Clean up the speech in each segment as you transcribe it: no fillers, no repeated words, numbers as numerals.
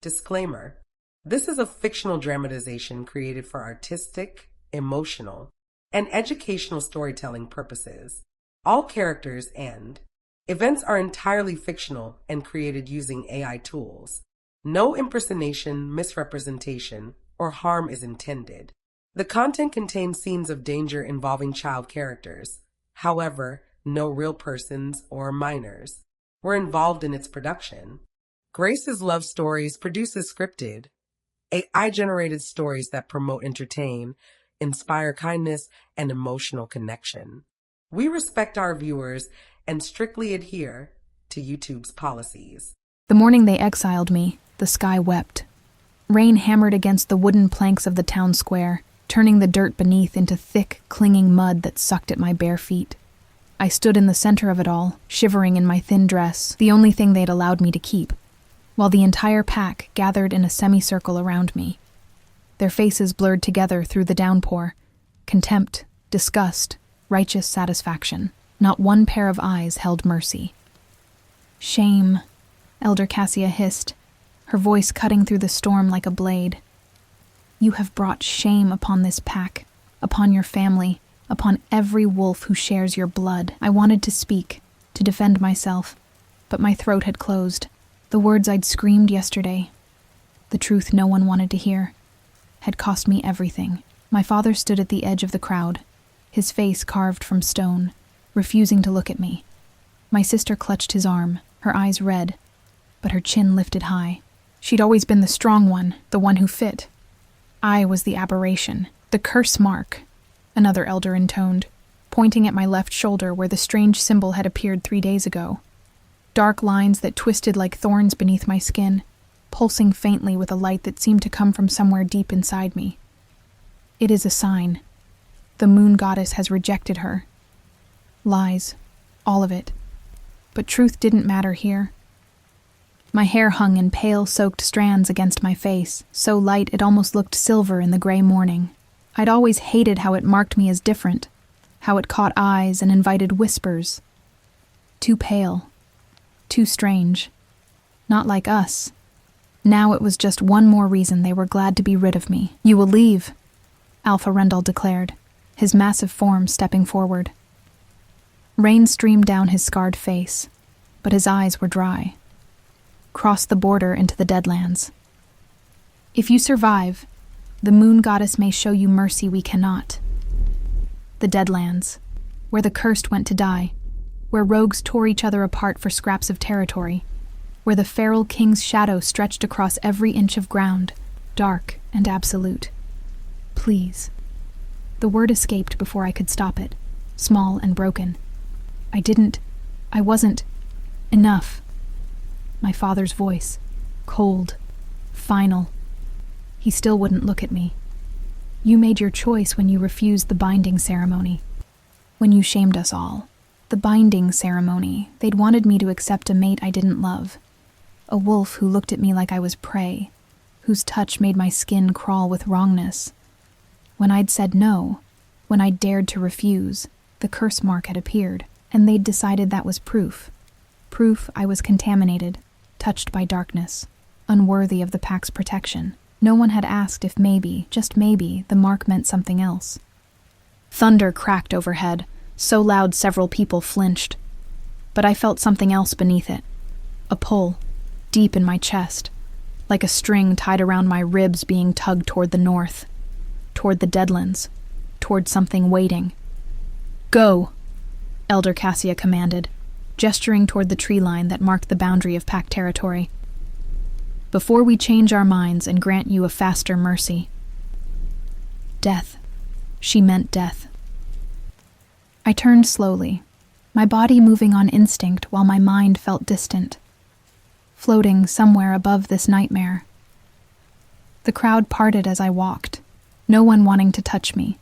Disclaimer: this is a fictional dramatization created for artistic, emotional, and educational storytelling purposes. All characters and events are entirely fictional and created using AI tools. No impersonation, misrepresentation, or harm is intended. The content contains scenes of danger involving child characters. However, no real persons or minors were involved in its production. Grace's Love Stories produces scripted, AI-generated stories that promote, entertain, inspire kindness, and emotional connection. We respect our viewers and strictly adhere to YouTube's policies. The morning they exiled me, the sky wept. Rain hammered against the wooden planks of the town square, turning the dirt beneath into thick, clinging mud that sucked at my bare feet. I stood in the center of it all, shivering in my thin dress, the only thing they'd allowed me to keep, while the entire pack gathered in a semicircle around me. Their faces blurred together through the downpour. Contempt, disgust, righteous satisfaction. Not one pair of eyes held mercy. "Shame," Elder Cassia hissed, her voice cutting through the storm like a blade. "You have brought shame upon this pack, upon your family, upon every wolf who shares your blood." I wanted to speak, to defend myself, but my throat had closed. The words I'd screamed yesterday, the truth no one wanted to hear, had cost me everything. My father stood at the edge of the crowd, his face carved from stone, refusing to look at me. My sister clutched his arm, her eyes red, but her chin lifted high. She'd always been the strong one, the one who fit. I was the aberration, the curse mark, another elder intoned, pointing at my left shoulder where the strange symbol had appeared 3 days ago. Dark lines that twisted like thorns beneath my skin, pulsing faintly with a light that seemed to come from somewhere deep inside me. It is a sign. The moon goddess has rejected her. Lies, all of it. But truth didn't matter here. My hair hung in pale, soaked strands against my face, so light it almost looked silver in the gray morning. I'd always hated how it marked me as different, how it caught eyes and invited whispers. Too pale. Too strange. Not like us. Now it was just one more reason they were glad to be rid of me. "You will leave," Alpha Rendell declared, his massive form stepping forward. Rain streamed down his scarred face, but his eyes were dry. "Cross the border into the Deadlands. If you survive, the moon goddess may show you mercy we cannot. The Deadlands, where the cursed went to die, where rogues tore each other apart for scraps of territory, where the feral king's shadow stretched across every inch of ground, dark and absolute. Please." The word escaped before I could stop it, small and broken. I wasn't enough. My father's voice, cold, final. He still wouldn't look at me. "You made your choice when you refused the binding ceremony. When you shamed us all. The binding ceremony. They'd wanted me to accept a mate I didn't love. A wolf who looked at me like I was prey, whose touch made my skin crawl with wrongness. When I'd said no, when I'd dared to refuse, the curse mark had appeared, and they'd decided that was proof. Proof I was contaminated, touched by darkness, unworthy of the pack's protection. No one had asked if maybe, just maybe, the mark meant something else. Thunder cracked overhead, so loud several people flinched. But I felt something else beneath it. A pull, deep in my chest, like a string tied around my ribs being tugged toward the north, toward the Deadlands, toward something waiting. "Go," Elder Cassia commanded, gesturing toward the tree line that marked the boundary of pack territory. "Before we change our minds and grant you a faster mercy." Death. She meant death. I turned slowly, my body moving on instinct while my mind felt distant, floating somewhere above this nightmare. The crowd parted as I walked, no one wanting to touch me,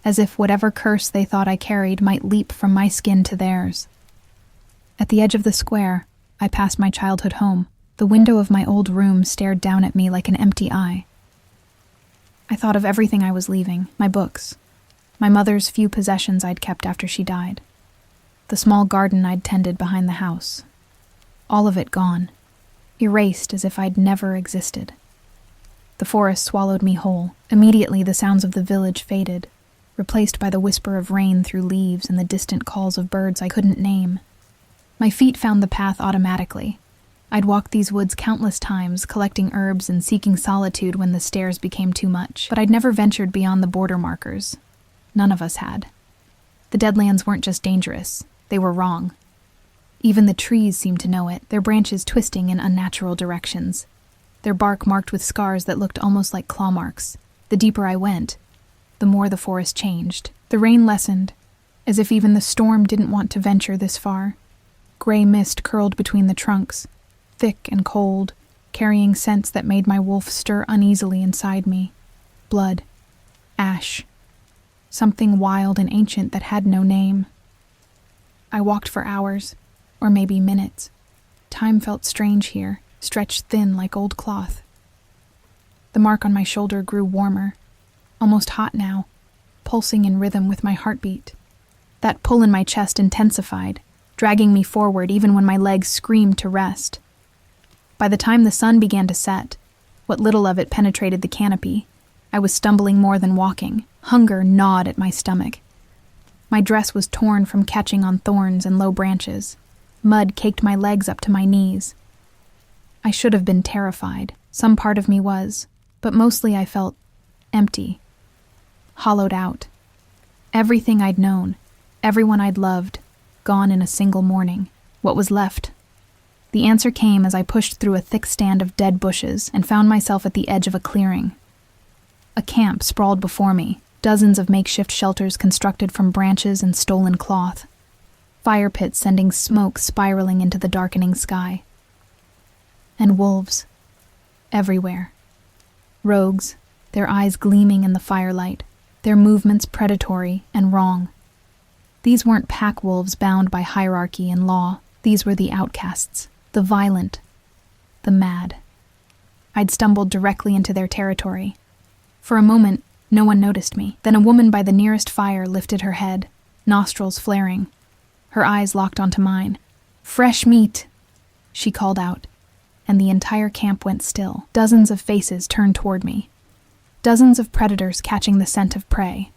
as if whatever curse they thought I carried might leap from my skin to theirs. At the edge of the square, I passed my childhood home. The window of my old room stared down at me like an empty eye. I thought of everything I was leaving, my books, my mother's few possessions I'd kept after she died, the small garden I'd tended behind the house. All of it gone. erased as if I'd never existed. The forest swallowed me whole. Immediately, the sounds of the village faded, replaced by the whisper of rain through leaves and the distant calls of birds I couldn't name. My feet found the path automatically. I'd walked these woods countless times, collecting herbs and seeking solitude when the stairs became too much, but I'd never ventured beyond the border markers. None of us had. The Deadlands weren't just dangerous, they were wrong. Even the trees seemed to know it, their branches twisting in unnatural directions, their bark marked with scars that looked almost like claw marks. The deeper I went, the more the forest changed. The rain lessened, as if even the storm didn't want to venture this far. Gray mist curled between the trunks, thick and cold, carrying scents that made my wolf stir uneasily inside me. Blood. Ash. Something wild and ancient that had no name. I walked for hours, or maybe minutes. Time felt strange here, stretched thin like old cloth. The mark on my shoulder grew warmer, almost hot now, pulsing in rhythm with my heartbeat. That pull in my chest intensified, dragging me forward even when my legs screamed to rest. By the time the sun began to set, what little of it penetrated the canopy, I was stumbling more than walking. Hunger gnawed at my stomach. My dress was torn from catching on thorns and low branches. Mud caked my legs up to my knees. I should have been terrified. Some part of me was, but mostly I felt empty, hollowed out. Everything I'd known, everyone I'd loved, gone in a single morning. What was left? The answer came as I pushed through a thick stand of dead bushes and found myself at the edge of a clearing. A camp sprawled before me, dozens of makeshift shelters constructed from branches and stolen cloth. Fire pits sending smoke spiraling into the darkening sky. And wolves. Everywhere. Rogues, their eyes gleaming in the firelight, their movements predatory and wrong. These weren't pack wolves bound by hierarchy and law. These were the outcasts, the violent, the mad. I'd stumbled directly into their territory. For a moment, no one noticed me. Then a woman by the nearest fire lifted her head, nostrils flaring. Her eyes locked onto mine. "Fresh meat," she called out, and the entire camp went still. Dozens of faces turned toward me. Dozens of predators catching the scent of prey.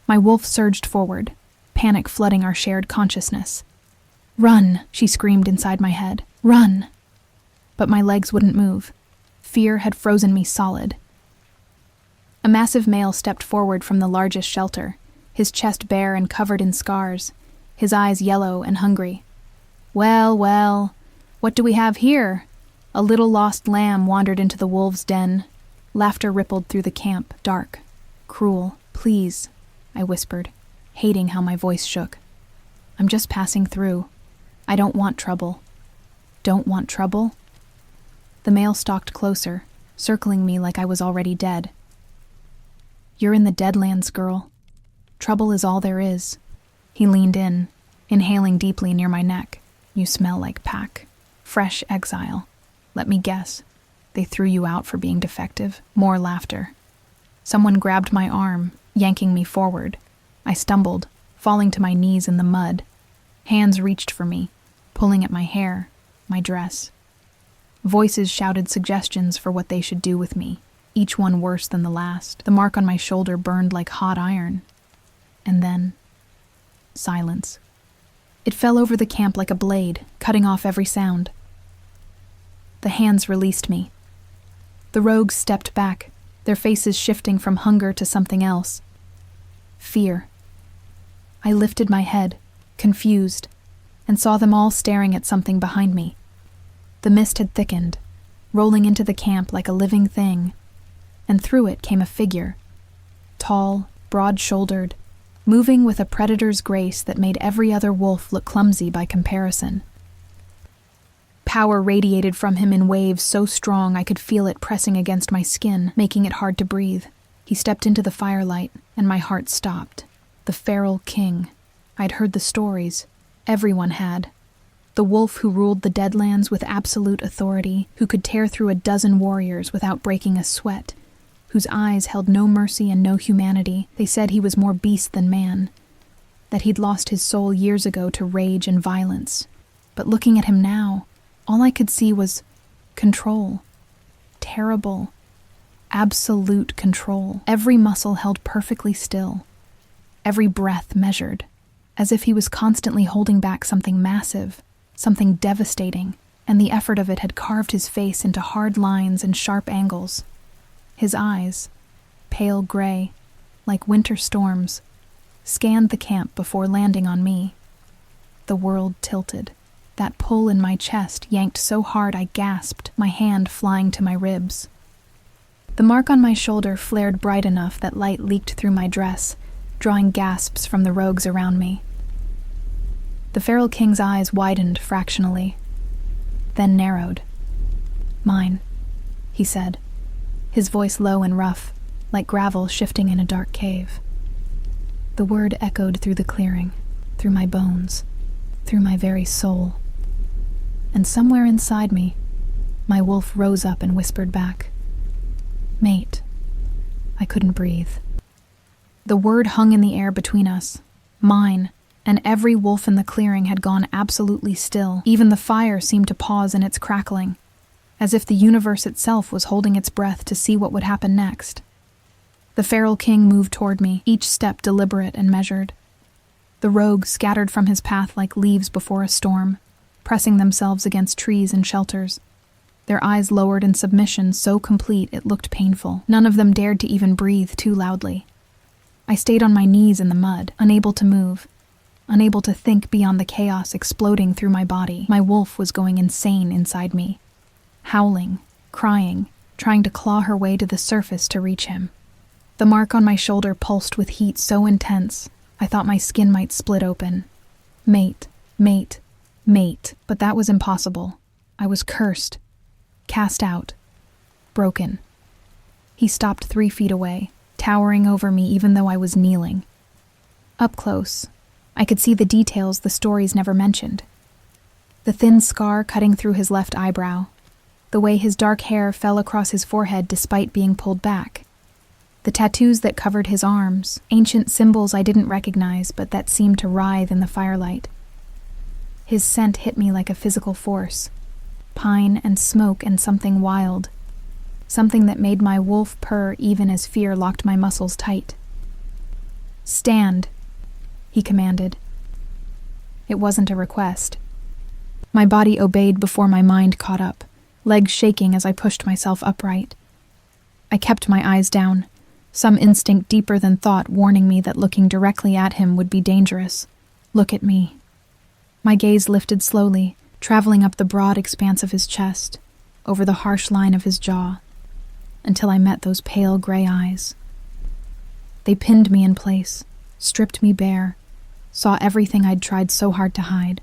My wolf surged forward, panic flooding our shared consciousness. "Run," she screamed inside my head. "Run!" But my legs wouldn't move. Fear had frozen me solid. A massive male stepped forward from the largest shelter, his chest bare and covered in scars, his eyes yellow and hungry. "Well, well, what do we have here?" A little lost lamb wandered into the wolves' den. Laughter rippled through the camp, dark, cruel. "Please," I whispered, hating how my voice shook. "I'm just passing through. I don't want trouble." "Don't want trouble?" The male stalked closer, circling me like I was already dead. "You're in the Deadlands, girl. Trouble is all there is." He leaned in, inhaling deeply near my neck. "You smell like pack. Fresh exile. Let me guess. They threw you out for being defective." More laughter. Someone grabbed my arm, yanking me forward. I stumbled, falling to my knees in the mud. Hands reached for me, pulling at my hair, my dress. Voices shouted suggestions for what they should do with me, each one worse than the last. The mark on my shoulder burned like hot iron. And then, silence. It fell over the camp like a blade, cutting off every sound. The hands released me. The rogues stepped back, their faces shifting from hunger to something else. Fear. I lifted my head, confused, and saw them all staring at something behind me. The mist had thickened, rolling into the camp like a living thing, and through it came a figure, tall, broad-shouldered, moving with a predator's grace that made every other wolf look clumsy by comparison. Power radiated from him in waves so strong I could feel it pressing against my skin, making it hard to breathe. He stepped into the firelight, and my heart stopped. The feral king. I'd heard the stories. Everyone had. The wolf who ruled the Deadlands with absolute authority, who could tear through a dozen warriors without breaking a sweat, whose eyes held no mercy and no humanity. They said he was more beast than man, that he'd lost his soul years ago to rage and violence. But looking at him now, all I could see was Control. Terrible, absolute control. Every muscle held perfectly still, every breath measured, as if he was constantly holding back something massive, something devastating, and the effort of it had carved his face into hard lines and sharp angles. His eyes, pale gray, like winter storms, scanned the camp before landing on me. The world tilted. That pull in my chest yanked so hard I gasped, my hand flying to my ribs. The mark on my shoulder flared bright enough that light leaked through my dress, drawing gasps from the rogues around me. The Feral King's eyes widened fractionally, then narrowed. "Mine," he said, his voice low and rough, like gravel shifting in a dark cave. The word echoed through the clearing, through my bones, through my very soul. And somewhere inside me, my wolf rose up and whispered back, "Mate." I couldn't breathe. The word hung in the air between us, mine, and every wolf in the clearing had gone absolutely still. Even the fire seemed to pause in its crackling, as if the universe itself was holding its breath to see what would happen next. The Feral King moved toward me, each step deliberate and measured. The rogues scattered from his path like leaves before a storm, pressing themselves against trees and shelters, their eyes lowered in submission so complete it looked painful. None of them dared to even breathe too loudly. I stayed on my knees in the mud, unable to move, unable to think beyond the chaos exploding through my body. My wolf was going insane inside me, howling, crying, trying to claw her way to the surface to reach him. The mark on my shoulder pulsed with heat so intense, I thought my skin might split open. Mate, mate, mate. But that was impossible. I was cursed, cast out, broken. He stopped 3 feet away, towering over me even though I was kneeling. Up close, I could see the details the stories never mentioned. The thin scar cutting through his left eyebrow, the way his dark hair fell across his forehead despite being pulled back, the tattoos that covered his arms, ancient symbols I didn't recognize but that seemed to writhe in the firelight. His scent hit me like a physical force, pine and smoke and something wild, something that made my wolf purr even as fear locked my muscles tight. "Stand," he commanded. It wasn't a request. My body obeyed before my mind caught up, legs shaking as I pushed myself upright. I kept my eyes down, some instinct deeper than thought warning me that looking directly at him would be dangerous. Look at me. My gaze lifted slowly, traveling up the broad expanse of his chest, over the harsh line of his jaw, until I met those pale gray eyes. They pinned me in place, stripped me bare, saw everything I'd tried so hard to hide.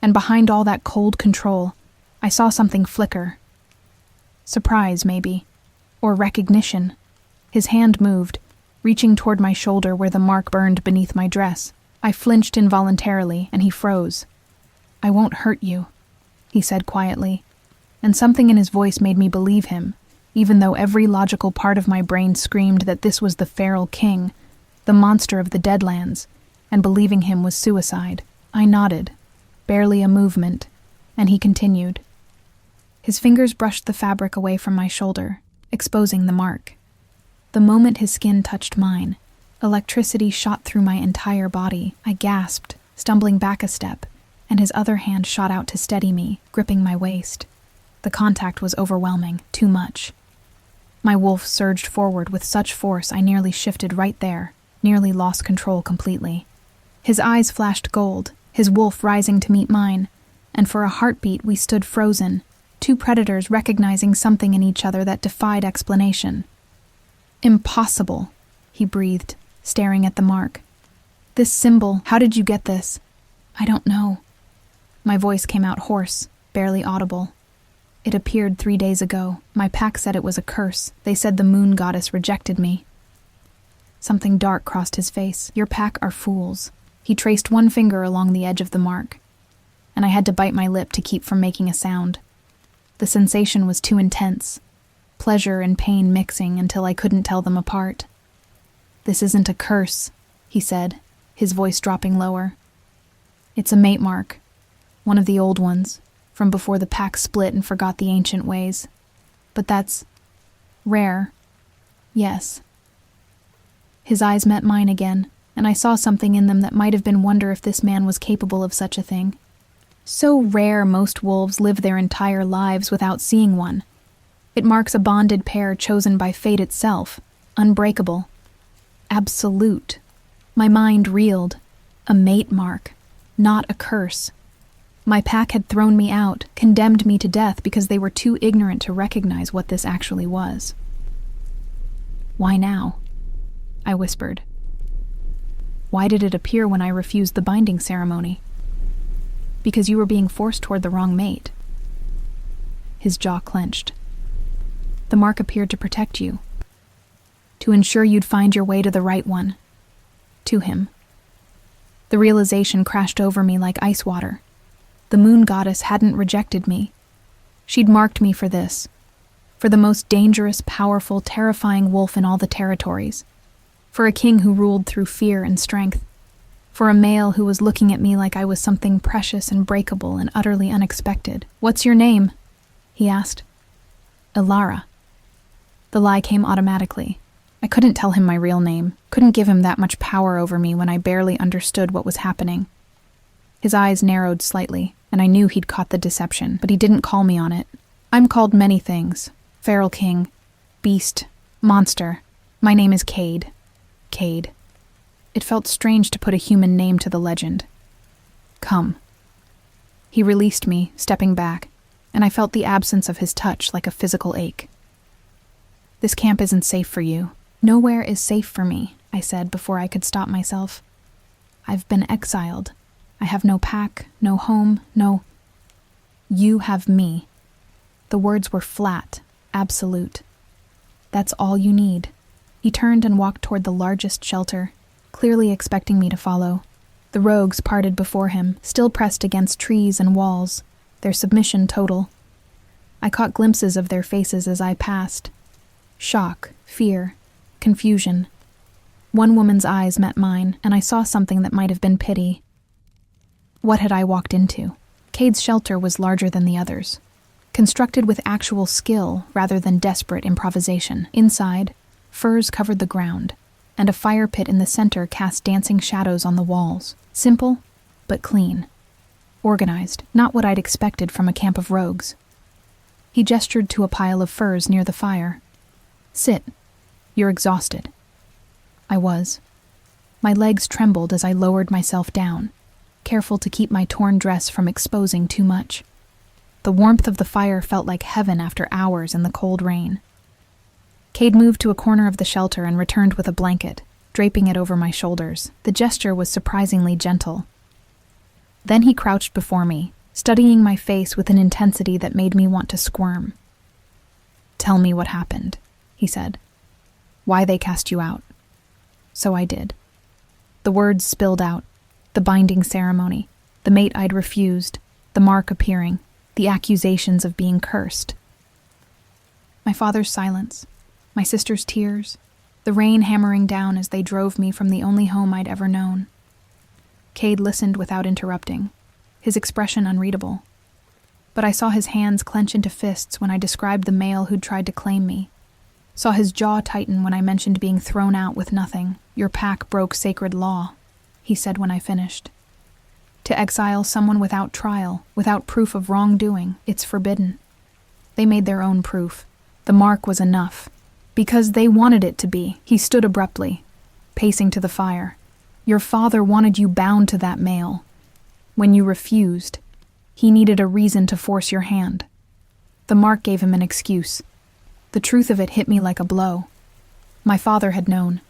And behind all that cold control, I saw something flicker. Surprise, maybe, or recognition. His hand moved, reaching toward my shoulder where the mark burned beneath my dress. I flinched involuntarily, and he froze. "I won't hurt you," he said quietly, and something in his voice made me believe him, even though every logical part of my brain screamed that this was the Feral King, the monster of the Deadlands, and believing him was suicide. I nodded, barely a movement, and he continued. His fingers brushed the fabric away from my shoulder, exposing the mark. The moment his skin touched mine, electricity shot through my entire body. I gasped, stumbling back a step, and his other hand shot out to steady me, gripping my waist. The contact was overwhelming, too much. My wolf surged forward with such force I nearly shifted right there, nearly lost control completely. His eyes flashed gold, his wolf rising to meet mine, and for a heartbeat we stood frozen, two predators recognizing something in each other that defied explanation. "Impossible," he breathed, staring at the mark. "This symbol, how did you get this?" "I don't know." My voice came out hoarse, barely audible. "It appeared 3 days ago. My pack said it was a curse. They said the moon goddess rejected me." Something dark crossed his face. "Your pack are fools." He traced one finger along the edge of the mark, and I had to bite my lip to keep from making a sound. The sensation was too intense, pleasure and pain mixing until I couldn't tell them apart. "This isn't a curse," he said, his voice dropping lower. "It's a mate mark, one of the old ones, from before the pack split and forgot the ancient ways. But that's rare. Yes. His eyes met mine again, and I saw something in them that might have been wonder if this man was capable of such a thing. So rare most wolves live their entire lives without seeing one. It marks a bonded pair chosen by fate itself, unbreakable, absolute. My mind reeled. A mate mark, not a curse. My pack had thrown me out, condemned me to death because they were too ignorant to recognize what this actually was. "Why now?" I whispered. "Why did it appear when I refused the binding ceremony?" "Because you were being forced toward the wrong mate." His jaw clenched. "The mark appeared to protect you, to ensure you'd find your way to the right one." To him. The realization crashed over me like ice water. The moon goddess hadn't rejected me. She'd marked me for this, for the most dangerous, powerful, terrifying wolf in all the territories, for a king who ruled through fear and strength, for a male who was looking at me like I was something precious and breakable and utterly unexpected. "What's your name?" he asked. "Ilara." The lie came automatically. I couldn't tell him my real name, couldn't give him that much power over me when I barely understood what was happening. His eyes narrowed slightly, and I knew he'd caught the deception, but he didn't call me on it. "I'm called many things. Feral king, beast, monster. My name is Cade." Cade. It felt strange to put a human name to the legend. "Come." He released me, stepping back, and I felt the absence of his touch like a physical ache. "This camp isn't safe for you." "Nowhere is safe for me," I said before I could stop myself. "I've been exiled. I have no pack, no home, no—" "You have me." The words were flat, absolute. "That's all you need." He turned and walked toward the largest shelter, clearly expecting me to follow. The rogues parted before him, still pressed against trees and walls, their submission total. I caught glimpses of their faces as I passed. Shock, fear, confusion. One woman's eyes met mine, and I saw something that might have been pity. What had I walked into? Cade's shelter was larger than the others, constructed with actual skill rather than desperate improvisation. Inside, furs covered the ground, and a fire pit in the center cast dancing shadows on the walls. Simple, but clean. Organized, not what I'd expected from a camp of rogues. He gestured to a pile of furs near the fire. "Sit. You're exhausted." I was. My legs trembled as I lowered myself down, careful to keep my torn dress from exposing too much. The warmth of the fire felt like heaven after hours in the cold rain. Cade moved to a corner of the shelter and returned with a blanket, draping it over my shoulders. The gesture was surprisingly gentle. Then he crouched before me, studying my face with an intensity that made me want to squirm. "Tell me what happened," he said. "Why they cast you out." So I did. The words spilled out. The binding ceremony, the mate I'd refused, the mark appearing, the accusations of being cursed. My father's silence, my sister's tears, the rain hammering down as they drove me from the only home I'd ever known. Cade listened without interrupting, his expression unreadable. But I saw his hands clench into fists when I described the male who'd tried to claim me. Saw his jaw tighten when I mentioned being thrown out with nothing. "Your pack broke sacred law," he said when I finished. "To exile someone without trial, without proof of wrongdoing, it's forbidden." They made their own proof. The mark was enough. Because they wanted it to be. He stood abruptly, pacing to the fire. "Your father wanted you bound to that male. When you refused, he needed a reason to force your hand. The mark gave him an excuse. The truth of it hit me like a blow. My father had known.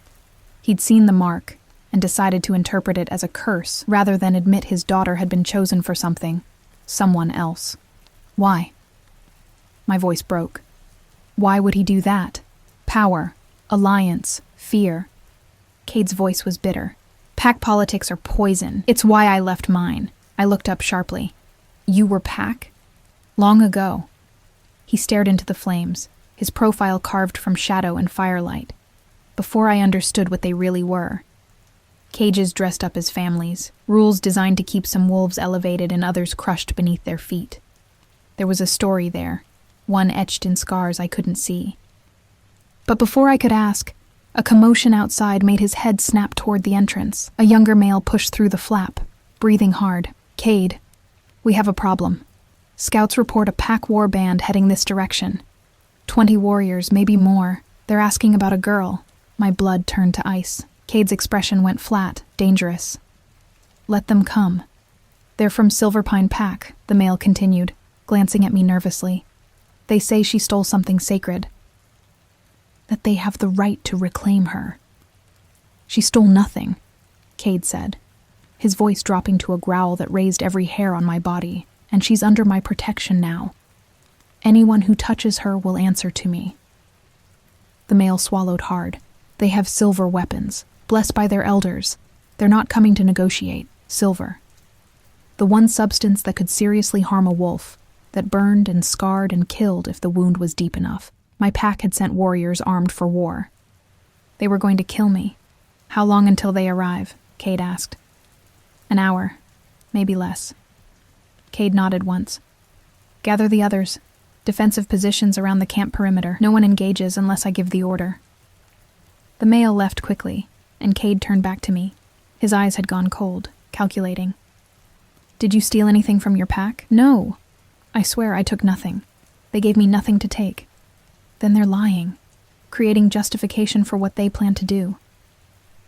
He'd seen the mark and decided to interpret it as a curse rather than admit his daughter had been chosen for something, someone else. Why? My voice broke. Why would he do that? Power, alliance, fear. Cade's voice was bitter. Pack politics are poison. It's why I left mine. I looked up sharply. You were Pack? Long ago. He stared into the flames, his profile carved from shadow and firelight. Before I understood what they really were. Cages dressed up as families, rules designed to keep some wolves elevated and others crushed beneath their feet. There was a story there, one etched in scars I couldn't see. But before I could ask, a commotion outside made his head snap toward the entrance. A younger male pushed through the flap, breathing hard. "Cade, we have a problem. Scouts report a pack war band heading this direction. 20 warriors, maybe more. They're asking about a girl." My blood turned to ice. Cade's expression went flat, dangerous. "Let them come. They're from Silverpine Pack," the male continued, glancing at me nervously. "They say she stole something sacred. That they have the right to reclaim her." "She stole nothing," Cade said, his voice dropping to a growl that raised every hair on my body. "And she's under my protection now. Anyone who touches her will answer to me." The male swallowed hard. "They have silver weapons, blessed by their elders. They're not coming to negotiate. Silver. The one substance that could seriously harm a wolf, that burned and scarred and killed if the wound was deep enough. My pack had sent warriors armed for war. They were going to kill me. "How long until they arrive?" Cade asked. "An hour, maybe less." Cade nodded once. "Gather the others. Defensive positions around the camp perimeter. No one engages unless I give the order." The male left quickly, and Cade turned back to me. His eyes had gone cold, calculating. "Did you steal anything from your pack?" "No. I swear I took nothing. They gave me nothing to take." "Then they're lying, creating justification for what they plan to do."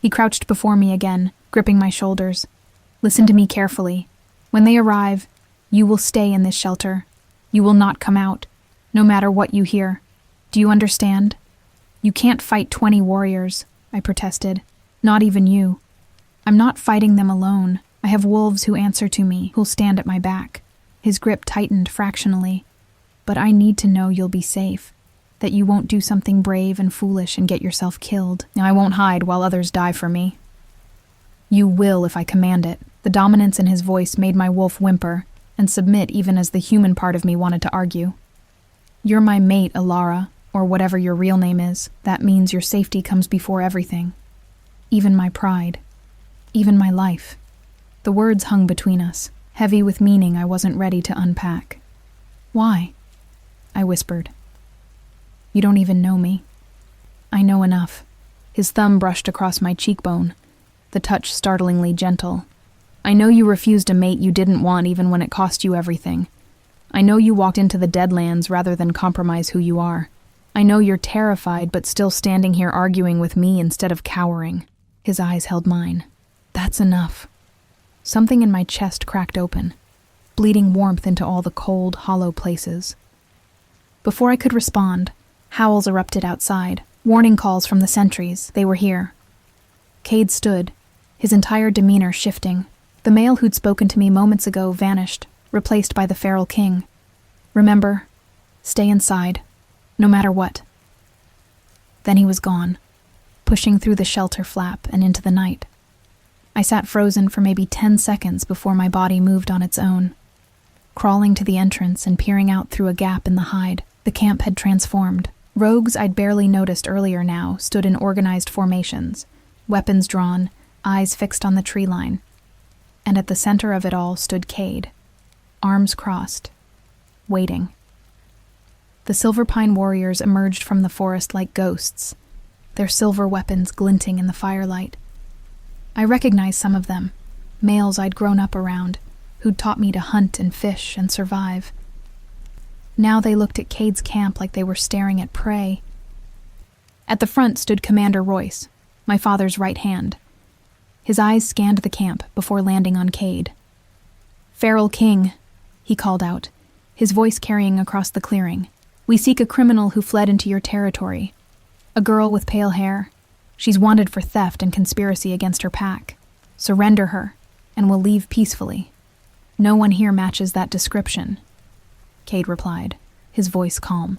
He crouched before me again, gripping my shoulders. "Listen to me carefully. When they arrive, you will stay in this shelter. You will not come out, no matter what you hear. Do you understand? You can't fight 20 warriors," I protested. "Not even you. I'm not fighting them alone. I have wolves who answer to me, who'll stand at my back." His grip tightened fractionally. "But I need to know you'll be safe, that you won't do something brave and foolish and get yourself killed. I won't hide while others die for me." "You will if I command it." The dominance in his voice made my wolf whimper and submit even as the human part of me wanted to argue. "You're my mate, Alara, or whatever your real name is. That means your safety comes before everything. Even my pride. Even my life." The words hung between us, heavy with meaning I wasn't ready to unpack. "Why?" I whispered. "You don't even know me." "I know enough." His thumb brushed across my cheekbone, the touch startlingly gentle. "I know you refused a mate you didn't want even when it cost you everything. I know you walked into the Deadlands rather than compromise who you are. I know you're terrified but still standing here arguing with me instead of cowering." His eyes held mine. "That's enough." Something in my chest cracked open, bleeding warmth into all the cold, hollow places. Before I could respond, howls erupted outside, warning calls from the sentries. They were here. Cade stood, his entire demeanor shifting. The male who'd spoken to me moments ago vanished, replaced by the feral king. "Remember, stay inside, no matter what." Then he was gone, pushing through the shelter flap and into the night. I sat frozen for maybe 10 seconds before my body moved on its own. Crawling to the entrance and peering out through a gap in the hide, the camp had transformed. Rogues I'd barely noticed earlier now stood in organized formations, weapons drawn, eyes fixed on the tree line. And at the center of it all stood Cade, arms crossed, waiting. The Silverpine warriors emerged from the forest like ghosts, their silver weapons glinting in the firelight. I recognized some of them, males I'd grown up around, who'd taught me to hunt and fish and survive. Now they looked at Cade's camp like they were staring at prey. At the front stood Commander Royce, my father's right hand. His eyes scanned the camp before landing on Cade. "Feral King," he called out, his voice carrying across the clearing. "We seek a criminal who fled into your territory. A girl with pale hair. She's wanted for theft and conspiracy against her pack. Surrender her, and we'll leave peacefully." "No one here matches that description," Cade replied, his voice calm.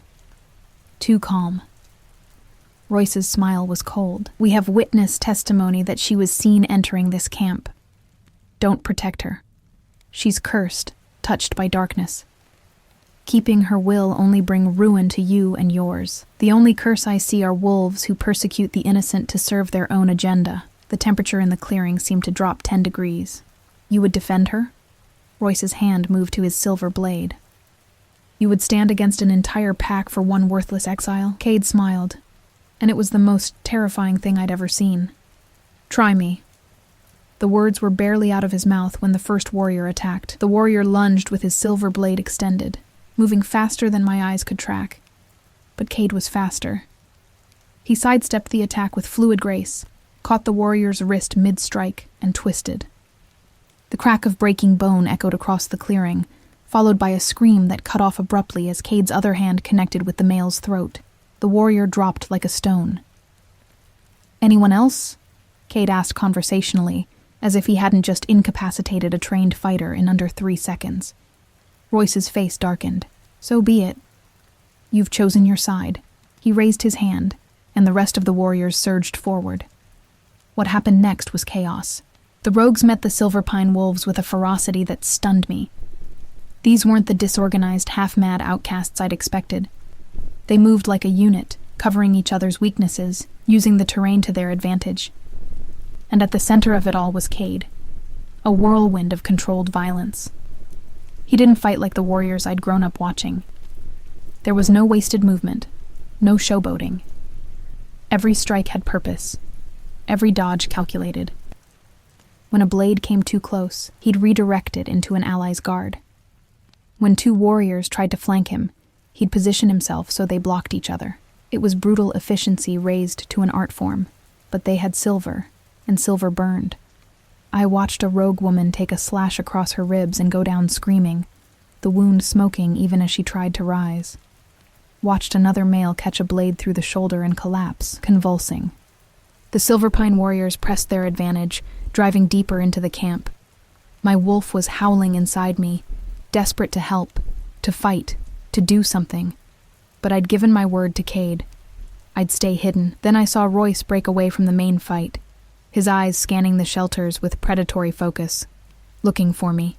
Too calm. Royce's smile was cold. "We have witness testimony that she was seen entering this camp. Don't protect her. She's cursed, touched by darkness. Keeping her will only bring ruin to you and yours. The only curse I see are wolves who persecute the innocent to serve their own agenda." The temperature in the clearing seemed to drop 10 degrees. "You would defend her?" Royce's hand moved to his silver blade. You would stand against an entire pack for one worthless exile? Cade smiled, and it was the most terrifying thing I'd ever seen. Try me. The words were barely out of his mouth when the first warrior attacked. The warrior lunged with his silver blade extended, moving faster than my eyes could track. But Cade was faster. He sidestepped the attack with fluid grace, caught the warrior's wrist mid-strike, and twisted. The crack of breaking bone echoed across the clearing, followed by a scream that cut off abruptly as Cade's other hand connected with the male's throat. The warrior dropped like a stone. "Anyone else?" Cade asked conversationally, as if he hadn't just incapacitated a trained fighter in under 3 seconds. Royce's face darkened. "So be it. You've chosen your side." He raised his hand, and the rest of the warriors surged forward. What happened next was chaos. The rogues met the Silver Pine wolves with a ferocity that stunned me. These weren't the disorganized, half-mad outcasts I'd expected. They moved like a unit, covering each other's weaknesses, using the terrain to their advantage. And at the center of it all was Cade, a whirlwind of controlled violence. He didn't fight like the warriors I'd grown up watching. There was no wasted movement, no showboating. Every strike had purpose, every dodge calculated. When a blade came too close, he'd redirect it into an ally's guard. When 2 warriors tried to flank him, he'd position himself so they blocked each other. It was brutal efficiency raised to an art form, but they had silver, and silver burned. I watched a rogue woman take a slash across her ribs and go down screaming, the wound smoking even as she tried to rise. Watched another male catch a blade through the shoulder and collapse, convulsing. The Silverpine warriors pressed their advantage, driving deeper into the camp. My wolf was howling inside me, desperate to help, to fight, to do something. But I'd given my word to Cade. I'd stay hidden. Then I saw Royce break away from the main fight, his eyes scanning the shelters with predatory focus, looking for me.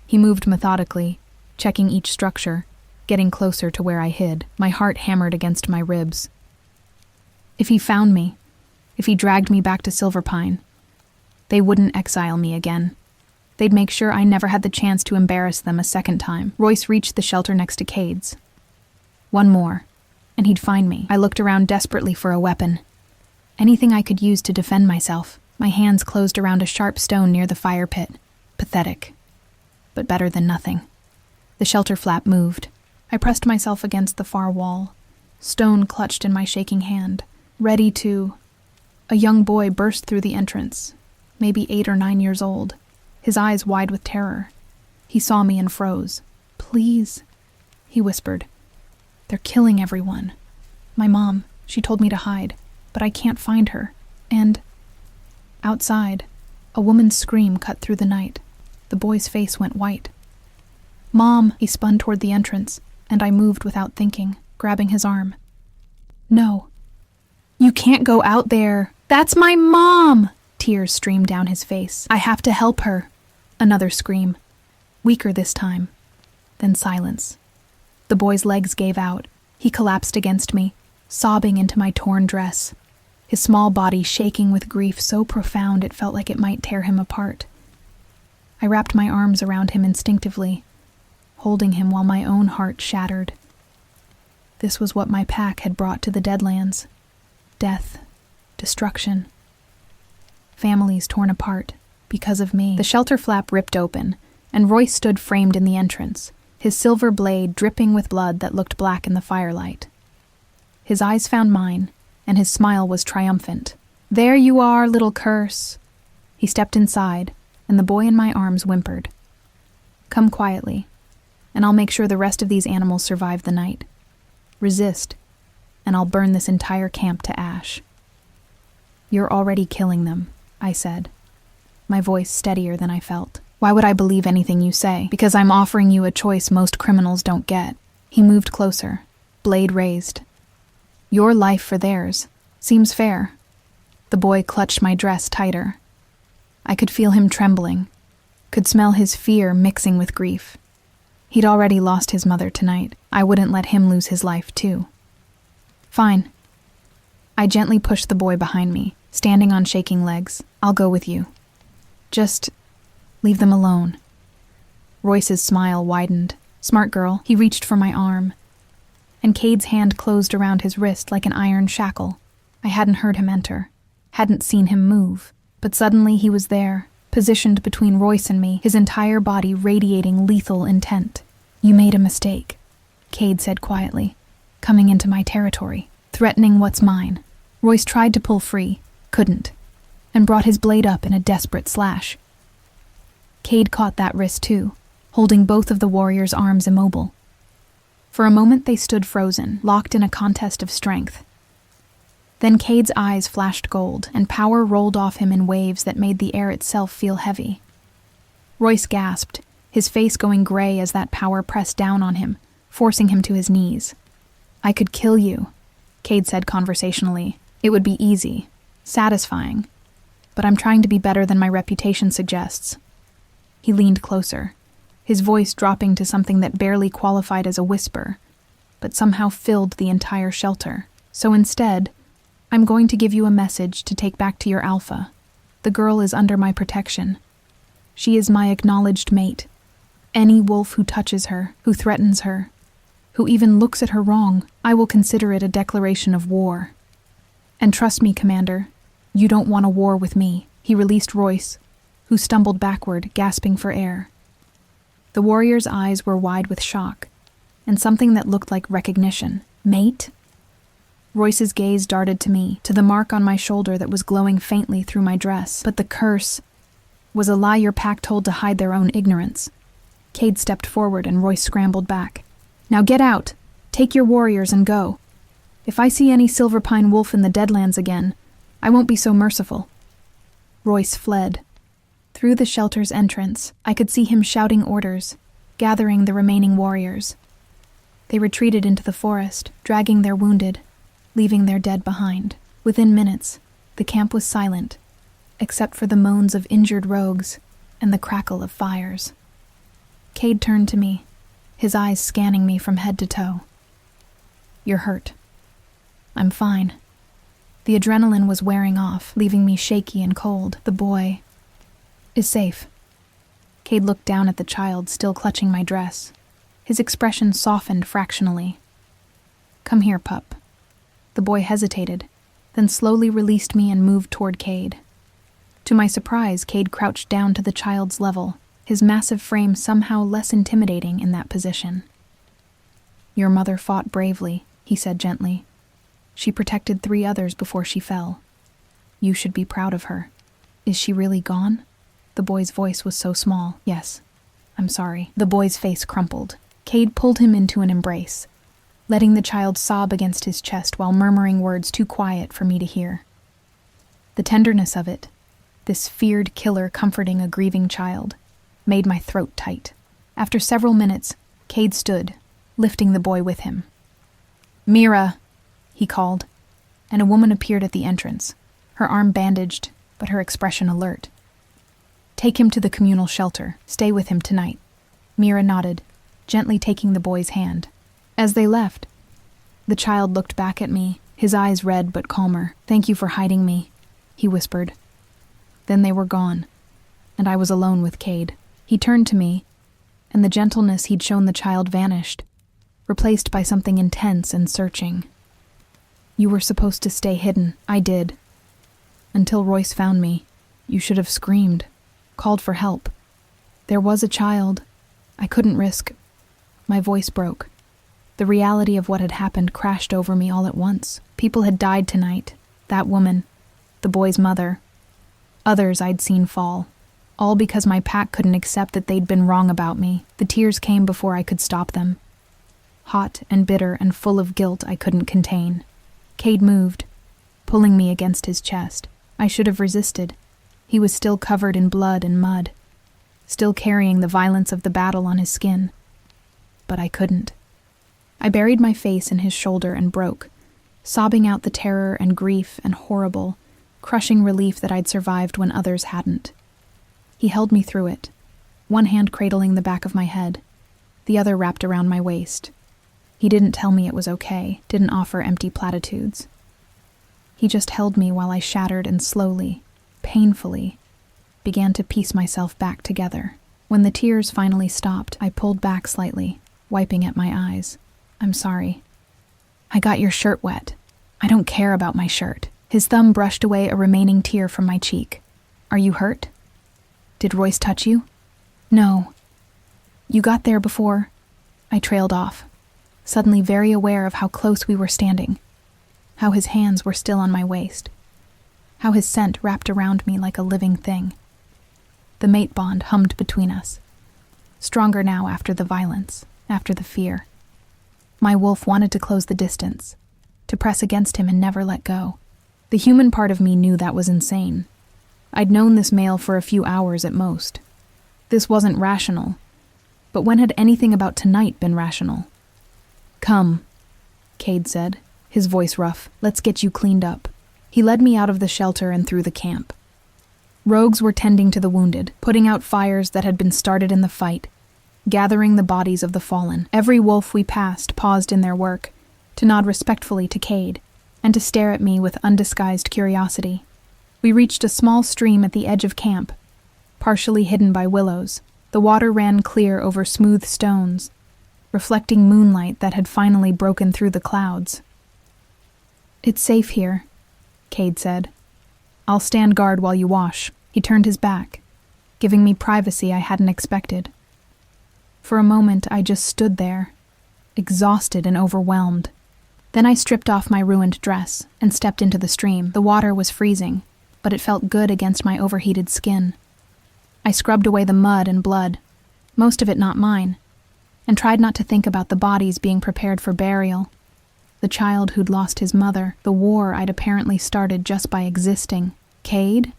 He moved methodically, checking each structure, getting closer to where I hid. My heart hammered against my ribs. If he found me, if he dragged me back to Silverpine, they wouldn't exile me again. They'd make sure I never had the chance to embarrass them a second time. Royce reached the shelter next to Cade's. One more, and he'd find me. I looked around desperately for a weapon. Anything I could use to defend myself. My hands closed around a sharp stone near the fire pit. Pathetic, but better than nothing. The shelter flap moved. I pressed myself against the far wall, stone clutched in my shaking hand, ready to... A young boy burst through the entrance, maybe 8 or 9 years old, his eyes wide with terror. He saw me and froze. "Please," he whispered. "They're killing everyone. My mom, she told me to hide, but I can't find her. And..." Outside, a woman's scream cut through the night. The boy's face went white. "Mom!" He spun toward the entrance, and I moved without thinking, grabbing his arm. "No. You can't go out there. That's my mom!" Tears streamed down his face. "I have to help her." Another scream, weaker this time. Then silence. The boy's legs gave out. He collapsed against me, sobbing into my torn dress, his small body shaking with grief so profound it felt like it might tear him apart. I wrapped my arms around him instinctively, holding him while my own heart shattered. This was what my pack had brought to the Deadlands. Death, destruction. Families torn apart because of me. The shelter flap ripped open, and Royce stood framed in the entrance, his silver blade dripping with blood that looked black in the firelight. His eyes found mine, and his smile was triumphant. "There you are, little curse." He stepped inside, and the boy in my arms whimpered. "Come quietly, and I'll make sure the rest of these animals survive the night. Resist, and I'll burn this entire camp to ash." "You're already killing them," I said, my voice steadier than I felt. "Why would I believe anything you say?" "Because I'm offering you a choice most criminals don't get." He moved closer, blade raised. "Your life for theirs. Seems fair." The boy clutched my dress tighter. I could feel him trembling, could smell his fear mixing with grief. He'd already lost his mother tonight. I wouldn't let him lose his life, too. "Fine." I gently pushed the boy behind me, standing on shaking legs. "I'll go with you. Just leave them alone." Royce's smile widened. Smart girl. He reached for my arm, and Cade's hand closed around his wrist like an iron shackle. I hadn't heard him enter, hadn't seen him move, but suddenly he was there, positioned between Royce and me, his entire body radiating lethal intent. You made a mistake, Cade said quietly, coming into my territory, threatening what's mine. Royce tried to pull free, couldn't, and brought his blade up in a desperate slash. Cade caught that wrist too, holding both of the warrior's arms immobile. For a moment they stood frozen, locked in a contest of strength. Then Cade's eyes flashed gold, and power rolled off him in waves that made the air itself feel heavy. Royce gasped, his face going gray as that power pressed down on him, forcing him to his knees. I could kill you, Cade said conversationally. It would be easy, satisfying, but I'm trying to be better than my reputation suggests. He leaned closer, his voice dropping to something that barely qualified as a whisper, but somehow filled the entire shelter. So instead, I'm going to give you a message to take back to your alpha. The girl is under my protection. She is my acknowledged mate. Any wolf who touches her, who threatens her, who even looks at her wrong, I will consider it a declaration of war. And trust me, Commander, you don't want a war with me. He released Royce, who stumbled backward, gasping for air. The warrior's eyes were wide with shock, and something that looked like recognition. Mate? Royce's gaze darted to me, to the mark on my shoulder that was glowing faintly through my dress. But the curse was a lie your pack told to hide their own ignorance. Cade stepped forward and Royce scrambled back. Now get out! Take your warriors and go. If I see any Silverpine wolf in the Deadlands again, I won't be so merciful. Royce fled. Through the shelter's entrance, I could see him shouting orders, gathering the remaining warriors. They retreated into the forest, dragging their wounded, leaving their dead behind. Within minutes, the camp was silent, except for the moans of injured rogues and the crackle of fires. Cade turned to me, his eyes scanning me from head to toe. You're hurt. I'm fine. The adrenaline was wearing off, leaving me shaky and cold. The boy is safe. Cade looked down at the child still clutching my dress. His expression softened fractionally. Come here, pup. The boy hesitated, then slowly released me and moved toward Cade. To my surprise, Cade crouched down to the child's level, his massive frame somehow less intimidating in that position. Your mother fought bravely, he said gently. She protected 3 others before she fell. You should be proud of her. Is she really gone? The boy's voice was so small. Yes. I'm sorry. The boy's face crumpled. Cade pulled him into an embrace, letting the child sob against his chest while murmuring words too quiet for me to hear. The tenderness of it, this feared killer comforting a grieving child, made my throat tight. After several minutes, Cade stood, lifting the boy with him. Mira, he called, and a woman appeared at the entrance, her arm bandaged, but her expression alert. Take him to the communal shelter. Stay with him tonight. Mira nodded, gently taking the boy's hand. As they left, the child looked back at me, his eyes red but calmer. Thank you for hiding me, he whispered. Then they were gone, and I was alone with Cade. He turned to me, and the gentleness he'd shown the child vanished, replaced by something intense and searching. You were supposed to stay hidden. I did. Until Royce found me. You should have screamed, called for help. There was a child. I couldn't risk. My voice broke. The reality of what had happened crashed over me all at once. People had died tonight. That woman, the boy's mother, others I'd seen fall. All because my pack couldn't accept that they'd been wrong about me. The tears came before I could stop them. Hot and bitter and full of guilt I couldn't contain. Cade moved, pulling me against his chest. I should have resisted. He was still covered in blood and mud, still carrying the violence of the battle on his skin. But I couldn't. I buried my face in his shoulder and broke, sobbing out the terror and grief and horrible, crushing relief that I'd survived when others hadn't. He held me through it, one hand cradling the back of my head, the other wrapped around my waist. He didn't tell me it was okay, didn't offer empty platitudes. He just held me while I shattered and slowly, painfully, began to piece myself back together. When the tears finally stopped, I pulled back slightly, wiping at my eyes. I'm sorry. I got your shirt wet. I don't care about my shirt. His thumb brushed away a remaining tear from my cheek. Are you hurt? Did Royce touch you? No. You got there before. I trailed off, suddenly very aware of how close we were standing, how his hands were still on my waist, how his scent wrapped around me like a living thing. The mate bond hummed between us, stronger now after the violence, after the fear. My wolf wanted to close the distance, to press against him and never let go. The human part of me knew that was insane. I'd known this male for a few hours at most. This wasn't rational. But when had anything about tonight been rational? Come, Cade said, his voice rough. Let's get you cleaned up. He led me out of the shelter and through the camp. Rogues were tending to the wounded, putting out fires that had been started in the fight, gathering the bodies of the fallen. Every wolf we passed paused in their work, to nod respectfully to Cade, and to stare at me with undisguised curiosity. We reached a small stream at the edge of camp, partially hidden by willows. The water ran clear over smooth stones, reflecting moonlight that had finally broken through the clouds. It's safe here, Cade said. I'll stand guard while you wash. He turned his back, giving me privacy I hadn't expected. For a moment, I just stood there, exhausted and overwhelmed. Then I stripped off my ruined dress and stepped into the stream. The water was freezing, but it felt good against my overheated skin. I scrubbed away the mud and blood, most of it not mine, and tried not to think about the bodies being prepared for burial. The child who'd lost his mother, the war I'd apparently started just by existing. Cade?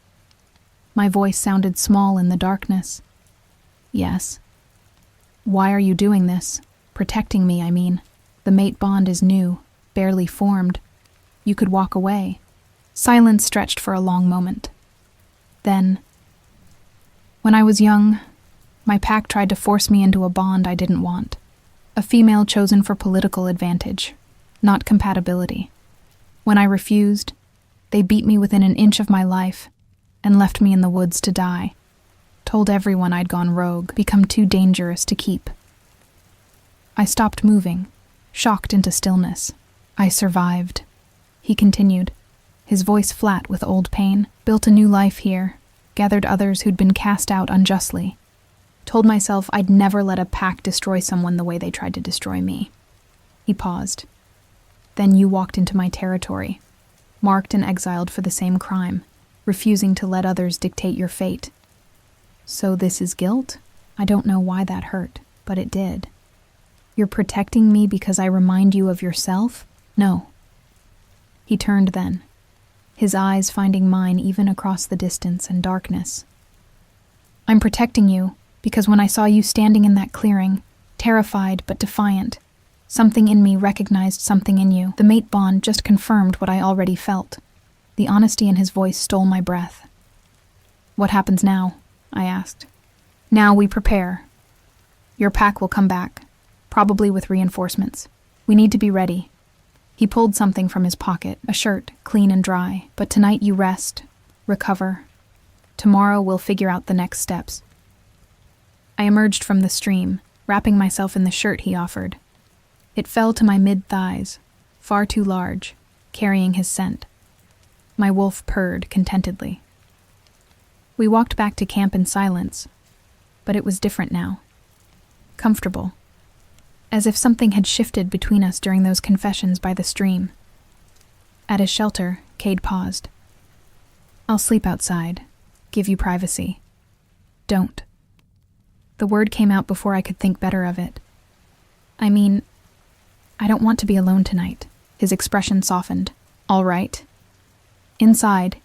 My voice sounded small in the darkness. Yes. Why are you doing this? Protecting me, I mean. The mate bond is new, barely formed. You could walk away. Silence stretched for a long moment. Then, when I was young, my pack tried to force me into a bond I didn't want. A female chosen for political advantage, not compatibility. When I refused, they beat me within an inch of my life and left me in the woods to die. Told everyone I'd gone rogue, become too dangerous to keep. I stopped moving, shocked into stillness. I survived, he continued, his voice flat with old pain. Built a new life here, gathered others who'd been cast out unjustly. Told myself I'd never let a pack destroy someone the way they tried to destroy me. He paused. Then you walked into my territory, marked and exiled for the same crime, refusing to let others dictate your fate. So this is guilt? I don't know why that hurt, but it did. You're protecting me because I remind you of yourself? No. He turned then, his eyes finding mine even across the distance and darkness. I'm protecting you because when I saw you standing in that clearing, terrified but defiant, something in me recognized something in you. The mate bond just confirmed what I already felt. The honesty in his voice stole my breath. What happens now? I asked. Now we prepare. Your pack will come back, probably with reinforcements. We need to be ready. He pulled something from his pocket, a shirt, clean and dry. But tonight you rest, recover. Tomorrow we'll figure out the next steps. I emerged from the stream, wrapping myself in the shirt he offered. It fell to my mid-thighs, far too large, carrying his scent. My wolf purred contentedly. We walked back to camp in silence, but it was different now. Comfortable. As if something had shifted between us during those confessions by the stream. At his shelter, Cade paused. I'll sleep outside, give you privacy. Don't. The word came out before I could think better of it. I mean, I don't want to be alone tonight. His expression softened. All right. Inside,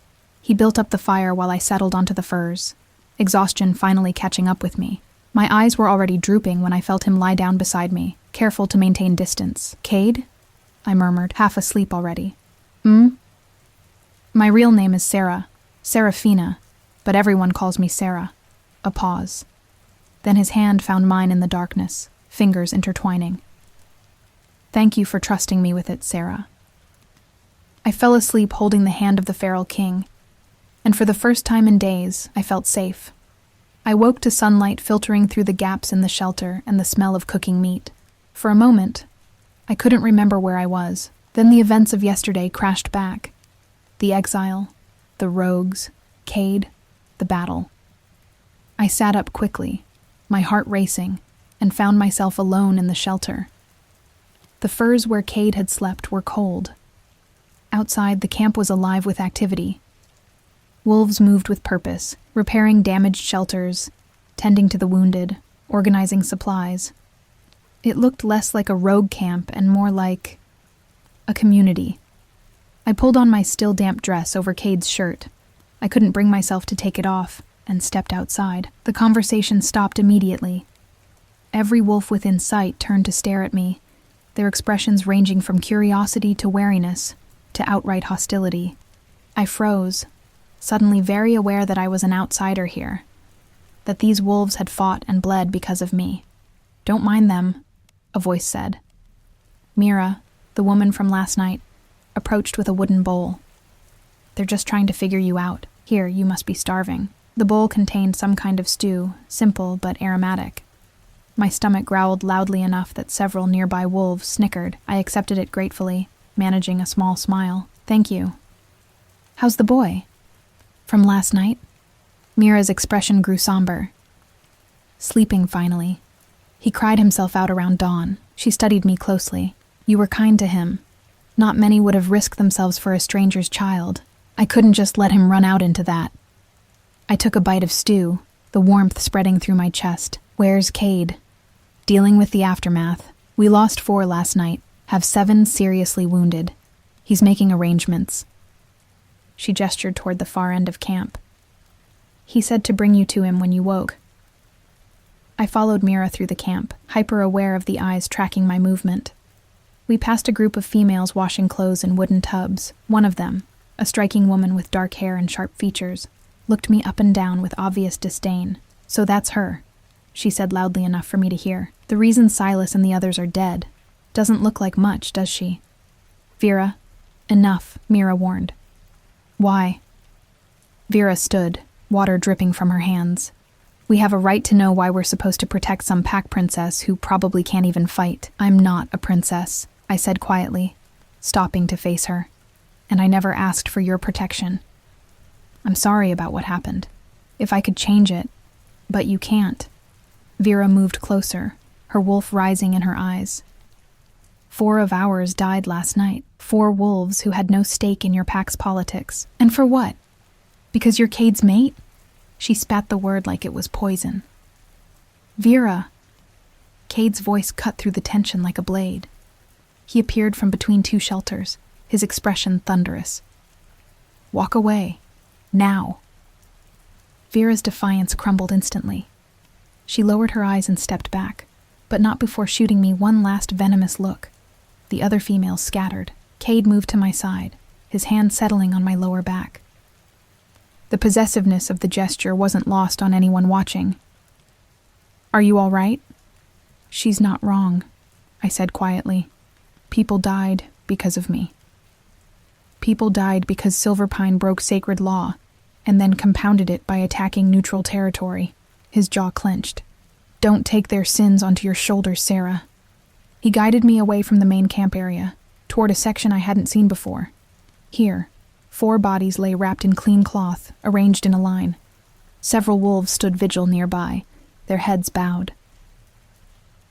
he built up the fire while I settled onto the furs, exhaustion finally catching up with me. My eyes were already drooping when I felt him lie down beside me, careful to maintain distance. Cade? I murmured, half asleep already. My real name is Sarah, Serafina, but everyone calls me Sarah. A pause. Then his hand found mine in the darkness, fingers intertwining. Thank you for trusting me with it, Sarah. I fell asleep holding the hand of the feral king, and for the first time in days, I felt safe. I woke to sunlight filtering through the gaps in the shelter and the smell of cooking meat. For a moment, I couldn't remember where I was. Then the events of yesterday crashed back. The exile, the rogues, Cade, the battle. I sat up quickly, my heart racing, and found myself alone in the shelter. The firs where Cade had slept were cold. Outside, the camp was alive with activity. Wolves moved with purpose, repairing damaged shelters, tending to the wounded, organizing supplies. It looked less like a rogue camp and more like a community. I pulled on my still damp dress over Cade's shirt. I couldn't bring myself to take it off, and stepped outside. The conversation stopped immediately. Every wolf within sight turned to stare at me, their expressions ranging from curiosity to wariness to outright hostility. I froze, suddenly very aware that I was an outsider here, that these wolves had fought and bled because of me. "Don't mind them," a voice said. Mira, the woman from last night, approached with a wooden bowl. "They're just trying to figure you out. Here, you must be starving." The bowl contained some kind of stew, simple but aromatic. My stomach growled loudly enough that several nearby wolves snickered. I accepted it gratefully, managing a small smile. "Thank you." "How's the boy?" "From last night?" Mira's expression grew somber. "Sleeping, finally. He cried himself out around dawn." She studied me closely. "You were kind to him. Not many would have risked themselves for a stranger's child. I couldn't just let him run out into that." I took a bite of stew, the warmth spreading through my chest. "Where's Cade?" "Dealing with the aftermath. We lost 4 last night, have 7 seriously wounded. He's making arrangements." She gestured toward the far end of camp. "He said to bring you to him when you woke." I followed Mira through the camp, hyper-aware of the eyes tracking my movement. We passed a group of females washing clothes in wooden tubs. One of them, a striking woman with dark hair and sharp features, looked me up and down with obvious disdain. "So that's her," she said loudly enough for me to hear. "The reason Silas and the others are dead. Doesn't look like much, does she?" "Vera, enough," Mira warned. "Why?" Vera stood, water dripping from her hands. "We have a right to know why we're supposed to protect some pack princess who probably can't even fight." "I'm not a princess," I said quietly, stopping to face her. "And I never asked for your protection. I'm sorry about what happened. If I could change it, but you can't." Vera moved closer, her wolf rising in her eyes. 4 of ours died last night. 4 wolves who had no stake in your pack's politics. And for what? Because you're Cade's mate? She spat the word like it was poison. "Vera." Cade's voice cut through the tension like a blade. He appeared from between 2 shelters, his expression thunderous. "Walk away. Now." Vera's defiance crumbled instantly. She lowered her eyes and stepped back, but not before shooting me one last venomous look. The other females scattered. Cade moved to my side, his hand settling on my lower back. The possessiveness of the gesture wasn't lost on anyone watching. "Are you all right?" "She's not wrong," I said quietly. "People died because of me. People died because Silverpine broke sacred law, and then compounded it by attacking neutral territory." His jaw clenched. "Don't take their sins onto your shoulders, Sarah." He guided me away from the main camp area, toward a section I hadn't seen before. Here, 4 bodies lay wrapped in clean cloth, arranged in a line. Several wolves stood vigil nearby, their heads bowed.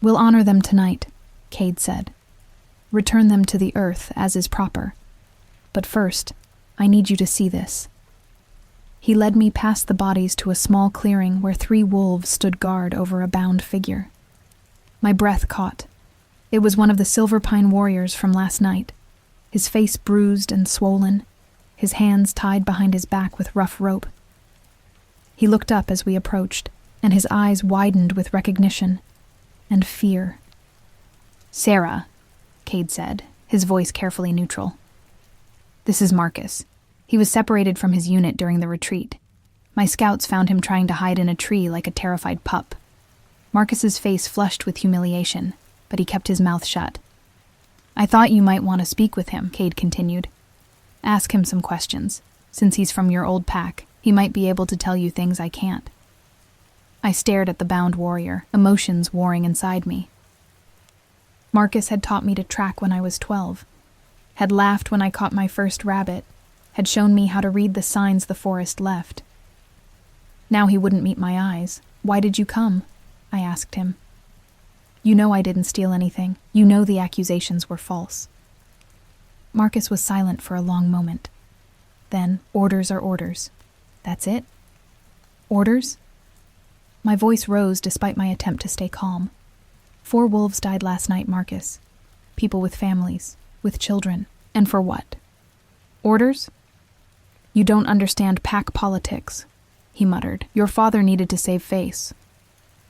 "We'll honor them tonight," Cade said. "Return them to the earth as is proper. But first, I need you to see this." He led me past the bodies to a small clearing where 3 wolves stood guard over a bound figure. My breath caught. It was one of the Silverpine warriors from last night, his face bruised and swollen, his hands tied behind his back with rough rope. He looked up as we approached, and his eyes widened with recognition and fear. "Sarah," Cade said, his voice carefully neutral. "This is Marcus. He was separated from his unit during the retreat. My scouts found him trying to hide in a tree like a terrified pup." Marcus's face flushed with humiliation, but he kept his mouth shut. "I thought you might want to speak with him," Cade continued. "Ask him some questions. Since he's from your old pack, he might be able to tell you things I can't." I stared at the bound warrior, emotions warring inside me. Marcus had taught me to track when I was 12, had laughed when I caught my first rabbit, had shown me how to read the signs the forest left. Now he wouldn't meet my eyes. "Why did you come?" I asked him. "You know I didn't steal anything. You know the accusations were false." Marcus was silent for a long moment. Then, "Orders are orders. That's it?" "Orders?" My voice rose despite my attempt to stay calm. 4 wolves died last night, Marcus. People with families, with children. And for what? Orders? "You don't understand pack politics," he muttered. "Your father needed to save face.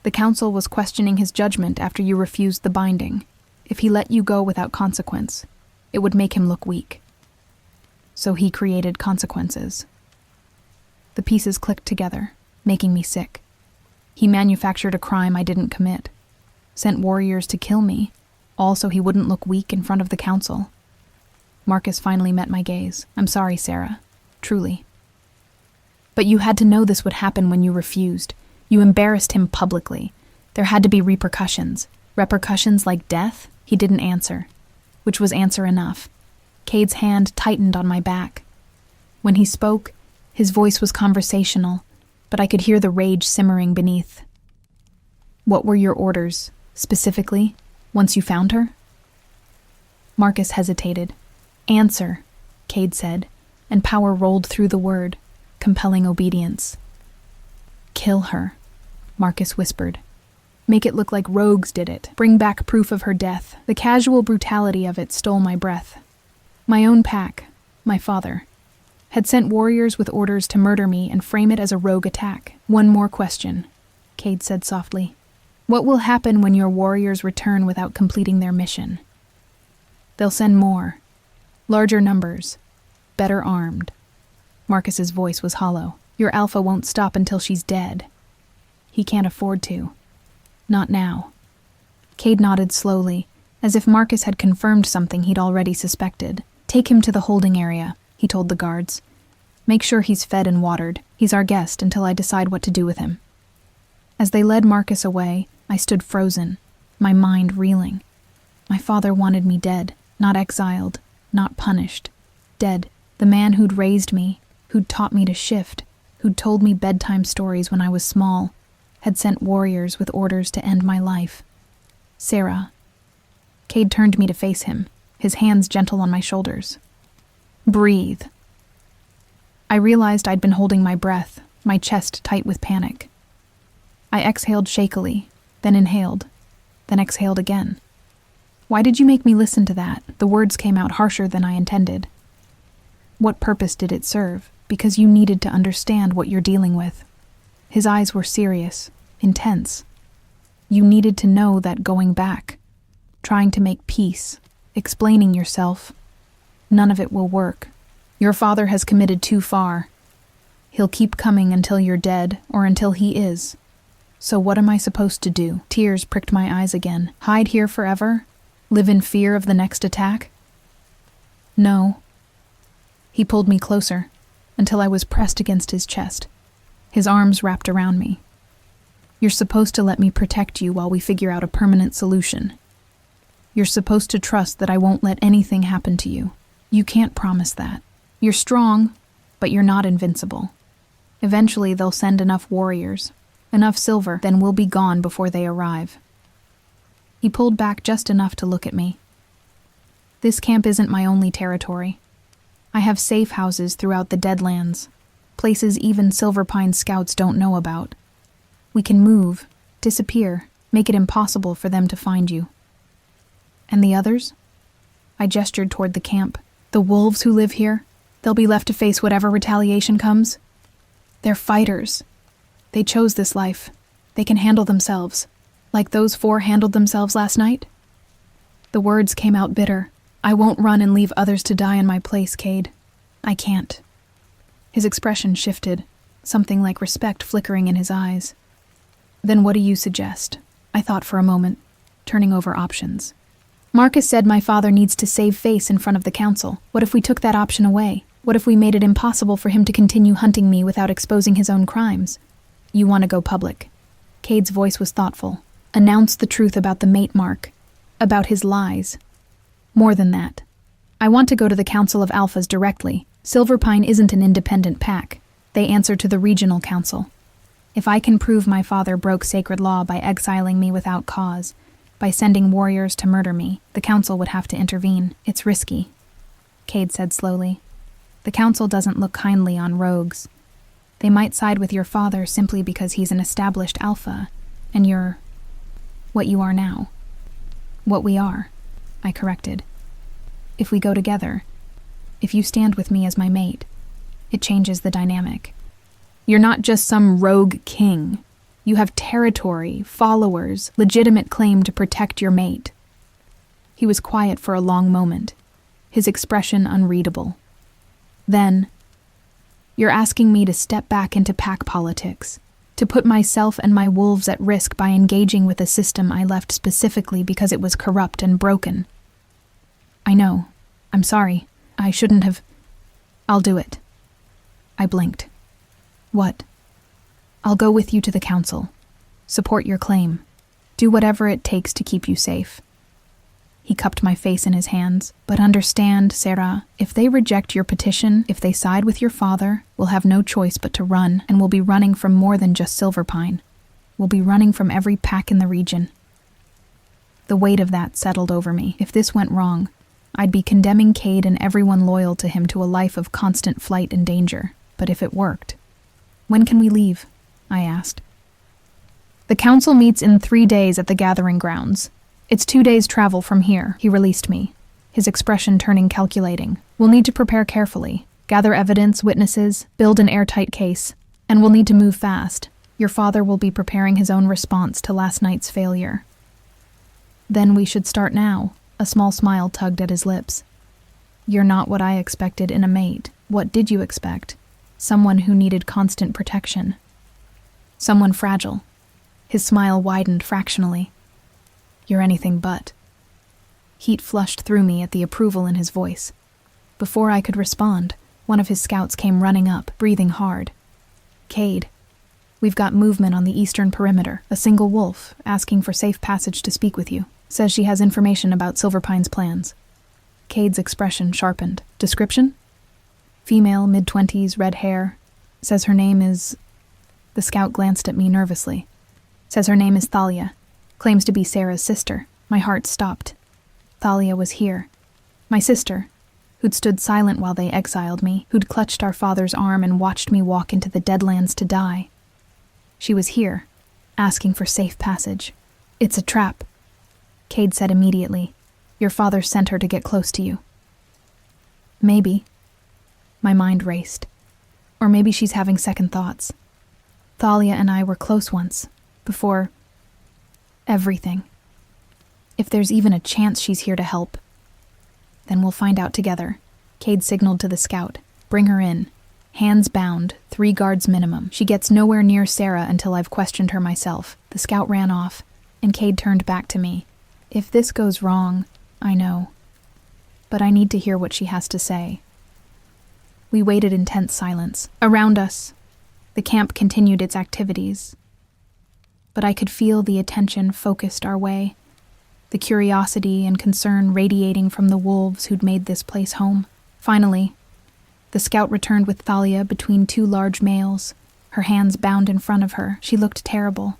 The council was questioning his judgment after you refused the binding. If he let you go without consequence, it would make him look weak. So he created consequences." The pieces clicked together, making me sick. He manufactured a crime I didn't commit, sent warriors to kill me, all so he wouldn't look weak in front of the council. Marcus finally met my gaze. "I'm sorry, Sarah. Truly. But you had to know this would happen when you refused. You embarrassed him publicly. There had to be repercussions. Repercussions like death?" He didn't answer, which was answer enough. Cade's hand tightened on my back. When he spoke, his voice was conversational, but I could hear the rage simmering beneath. "What were your orders, specifically, once you found her?" Marcus hesitated. "Answer," Cade said, and power rolled through the word, compelling obedience. "Kill her," Marcus whispered. "Make it look like rogues did it. Bring back proof of her death." The casual brutality of it stole my breath. My own pack, my father, had sent warriors with orders to murder me and frame it as a rogue attack. "One more question," Cade said softly. "What will happen when your warriors return without completing their mission?" "They'll send more. Larger numbers. Better armed." Marcus's voice was hollow. "Your alpha won't stop until she's dead. He can't afford to. Not now." Cade nodded slowly, as if Marcus had confirmed something he'd already suspected. "Take him to the holding area," he told the guards. "Make sure he's fed and watered. He's our guest until I decide what to do with him." As they led Marcus away, I stood frozen, my mind reeling. My father wanted me dead, not exiled, not punished. Dead. The man who'd raised me, who'd taught me to shift, who'd told me bedtime stories when I was small, had sent warriors with orders to end my life. "Sarah." Cade turned me to face him, his hands gentle on my shoulders. "Breathe." I realized I'd been holding my breath, my chest tight with panic. I exhaled shakily, then inhaled, then exhaled again. "Why did you make me listen to that?" The words came out harsher than I intended. "What purpose did it serve? Because you needed to understand what you're dealing with." His eyes were serious, intense. "You needed to know that going back, trying to make peace, explaining yourself, none of it will work. Your father has committed too far. He'll keep coming until you're dead, or until he is. So what am I supposed to do?" Tears pricked my eyes again. "Hide here forever? Live in fear of the next attack?" "No." He pulled me closer, until I was pressed against his chest, his arms wrapped around me. "You're supposed to let me protect you while we figure out a permanent solution. You're supposed to trust that I won't let anything happen to you. You can't promise that. You're strong, but you're not invincible. Eventually they'll send enough warriors, enough silver, then we'll be gone before they arrive." He pulled back just enough to look at me. "This camp isn't my only territory. I have safe houses throughout the Deadlands, places even Silver Pine scouts don't know about. We can move, disappear, make it impossible for them to find you." "And the others?" I gestured toward the camp. "The wolves who live here, they'll be left to face whatever retaliation comes. They're fighters. They chose this life. They can handle themselves, like those 4 handled themselves last night." The words came out bitter. "I won't run and leave others to die in my place, Cade. I can't." His expression shifted, something like respect flickering in his eyes. "Then what do you suggest?" I thought for a moment, turning over options. "Marcus said my father needs to save face in front of the council. What if we took that option away? What if we made it impossible for him to continue hunting me without exposing his own crimes?" "You want to go public." Cade's voice was thoughtful. "Announce the truth about the mate mark. About his lies. More than that. I want to go to the Council of Alphas directly. Silverpine isn't an independent pack. They answer to the regional council. If I can prove my father broke sacred law by exiling me without cause, by sending warriors to murder me, the council would have to intervene. It's risky, Cade said slowly. The council doesn't look kindly on rogues. They might side with your father simply because he's an established alpha, and you're what you are now. What we are, I corrected. If we go together, if you stand with me as my mate, it changes the dynamic. You're not just some rogue king. You have territory, followers, legitimate claim to protect your mate. He was quiet for a long moment, his expression unreadable. Then, you're asking me to step back into pack politics, to put myself and my wolves at risk by engaging with a system I left specifically because it was corrupt and broken. I know. I'm sorry. I shouldn't have. I'll do it. I blinked. What? I'll go with you to the council. Support your claim. Do whatever it takes to keep you safe. He cupped my face in his hands. But understand, Sarah, if they reject your petition, if they side with your father, we'll have no choice but to run, and we'll be running from more than just Silverpine. We'll be running from every pack in the region. The weight of that settled over me. If this went wrong, I'd be condemning Cade and everyone loyal to him to a life of constant flight and danger. But if it worked... When can we leave? I asked. The council meets in 3 days at the gathering grounds. It's 2 days' travel from here. He released me, his expression turning calculating. We'll need to prepare carefully, gather evidence, witnesses, build an airtight case, and we'll need to move fast. Your father will be preparing his own response to last night's failure. Then we should start now. A small smile tugged at his lips. You're not what I expected in a mate. What did you expect? Someone who needed constant protection. Someone fragile. His smile widened fractionally. You're anything but. Heat flushed through me at the approval in his voice. Before I could respond, one of his scouts came running up, breathing hard. Cade, we've got movement on the eastern perimeter. A single wolf, asking for safe passage to speak with you. Says she has information about Silverpine's plans. Cade's expression sharpened. Description? Female, mid-20s, red hair. Says her name is... The scout glanced at me nervously. Says her name is Thalia. Claims to be Sarah's sister. My heart stopped. Thalia was here. My sister, who'd stood silent while they exiled me, who'd clutched our father's arm and watched me walk into the Deadlands to die. She was here, asking for safe passage. It's a trap, Cade said immediately. Your father sent her to get close to you. Maybe. My mind raced. Or maybe she's having second thoughts. Thalia and I were close once, before... everything. If there's even a chance she's here to help, then we'll find out together. Cade signaled to the scout. Bring her in. Hands bound, 3 guards minimum. She gets nowhere near Sarah until I've questioned her myself. The scout ran off, and Cade turned back to me. If this goes wrong, I know. But I need to hear what she has to say. We waited in tense silence. Around us, the camp continued its activities. But I could feel the attention focused our way, the curiosity and concern radiating from the wolves who'd made this place home. Finally, the scout returned with Thalia between 2 large males, her hands bound in front of her. She looked terrible,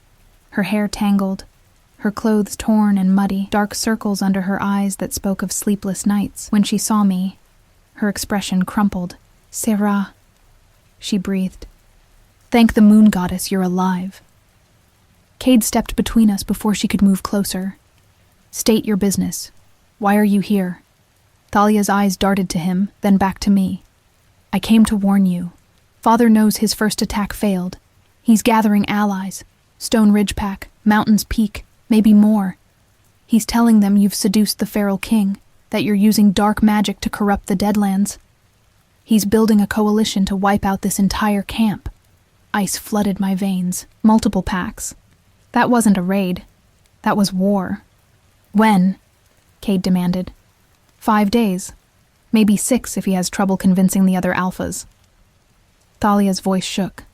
her hair tangled, her clothes torn and muddy, dark circles under her eyes that spoke of sleepless nights. When she saw me, her expression crumpled. Sarah, she breathed. Thank the moon goddess you're alive. Cade stepped between us before she could move closer. State your business. Why are you here? Thalia's eyes darted to him, then back to me. I came to warn you. Father knows his first attack failed. He's gathering allies. Stone Ridge Pack, Mountains Peak, maybe more. He's telling them you've seduced the Feral King, that you're using dark magic to corrupt the Deadlands. He's building a coalition to wipe out this entire camp. Ice flooded my veins. Multiple packs. That wasn't a raid. That was war. When? Cade demanded. 5 days. Maybe 6 if he has trouble convincing the other alphas. Thalia's voice shook.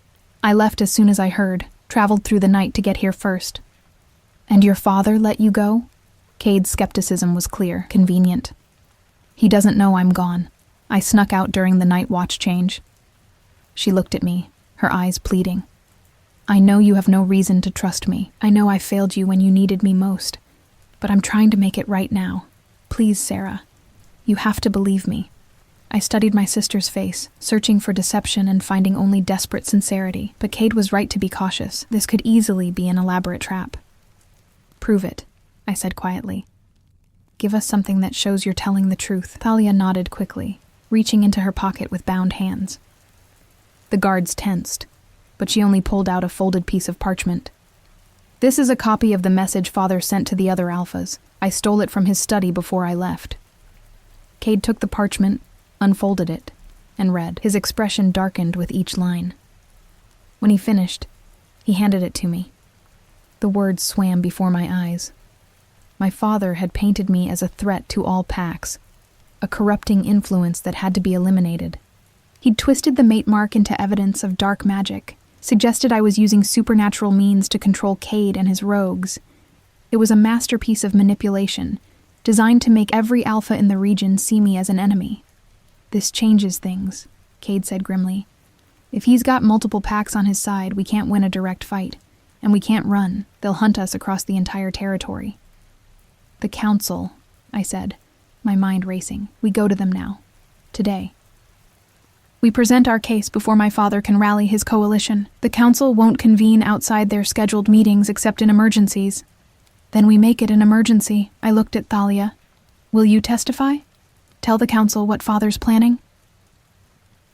I left as soon as I heard, traveled through the night to get here first. And your father let you go? Cade's skepticism was clear, convenient. He doesn't know I'm gone. I snuck out during the night watch change. She looked at me, her eyes pleading. I know you have no reason to trust me. I know I failed you when you needed me most. But I'm trying to make it right now. Please, Sarah. You have to believe me. I studied my sister's face, searching for deception and finding only desperate sincerity. But Cade was right to be cautious. This could easily be an elaborate trap. Prove it, I said quietly. Give us something that shows you're telling the truth. Thalia nodded quickly, reaching into her pocket with bound hands. The guards tensed, but she only pulled out a folded piece of parchment. This is a copy of the message Father sent to the other alphas. I stole it from his study before I left. Cade took the parchment, unfolded it, and read. His expression darkened with each line. When he finished, he handed it to me. The words swam before my eyes. My father had painted me as a threat to all packs, a corrupting influence that had to be eliminated. He'd twisted the mate mark into evidence of dark magic, suggested I was using supernatural means to control Cade and his rogues. It was a masterpiece of manipulation, designed to make every alpha in the region see me as an enemy. This changes things, Cade said grimly. If he's got multiple packs on his side, we can't win a direct fight, and we can't run. They'll hunt us across the entire territory. The council, I said, my mind racing. We go to them now. Today. We present our case before my father can rally his coalition. The council won't convene outside their scheduled meetings except in emergencies. Then we make it an emergency. I looked at Thalia. Will you testify? Tell the council what father's planning?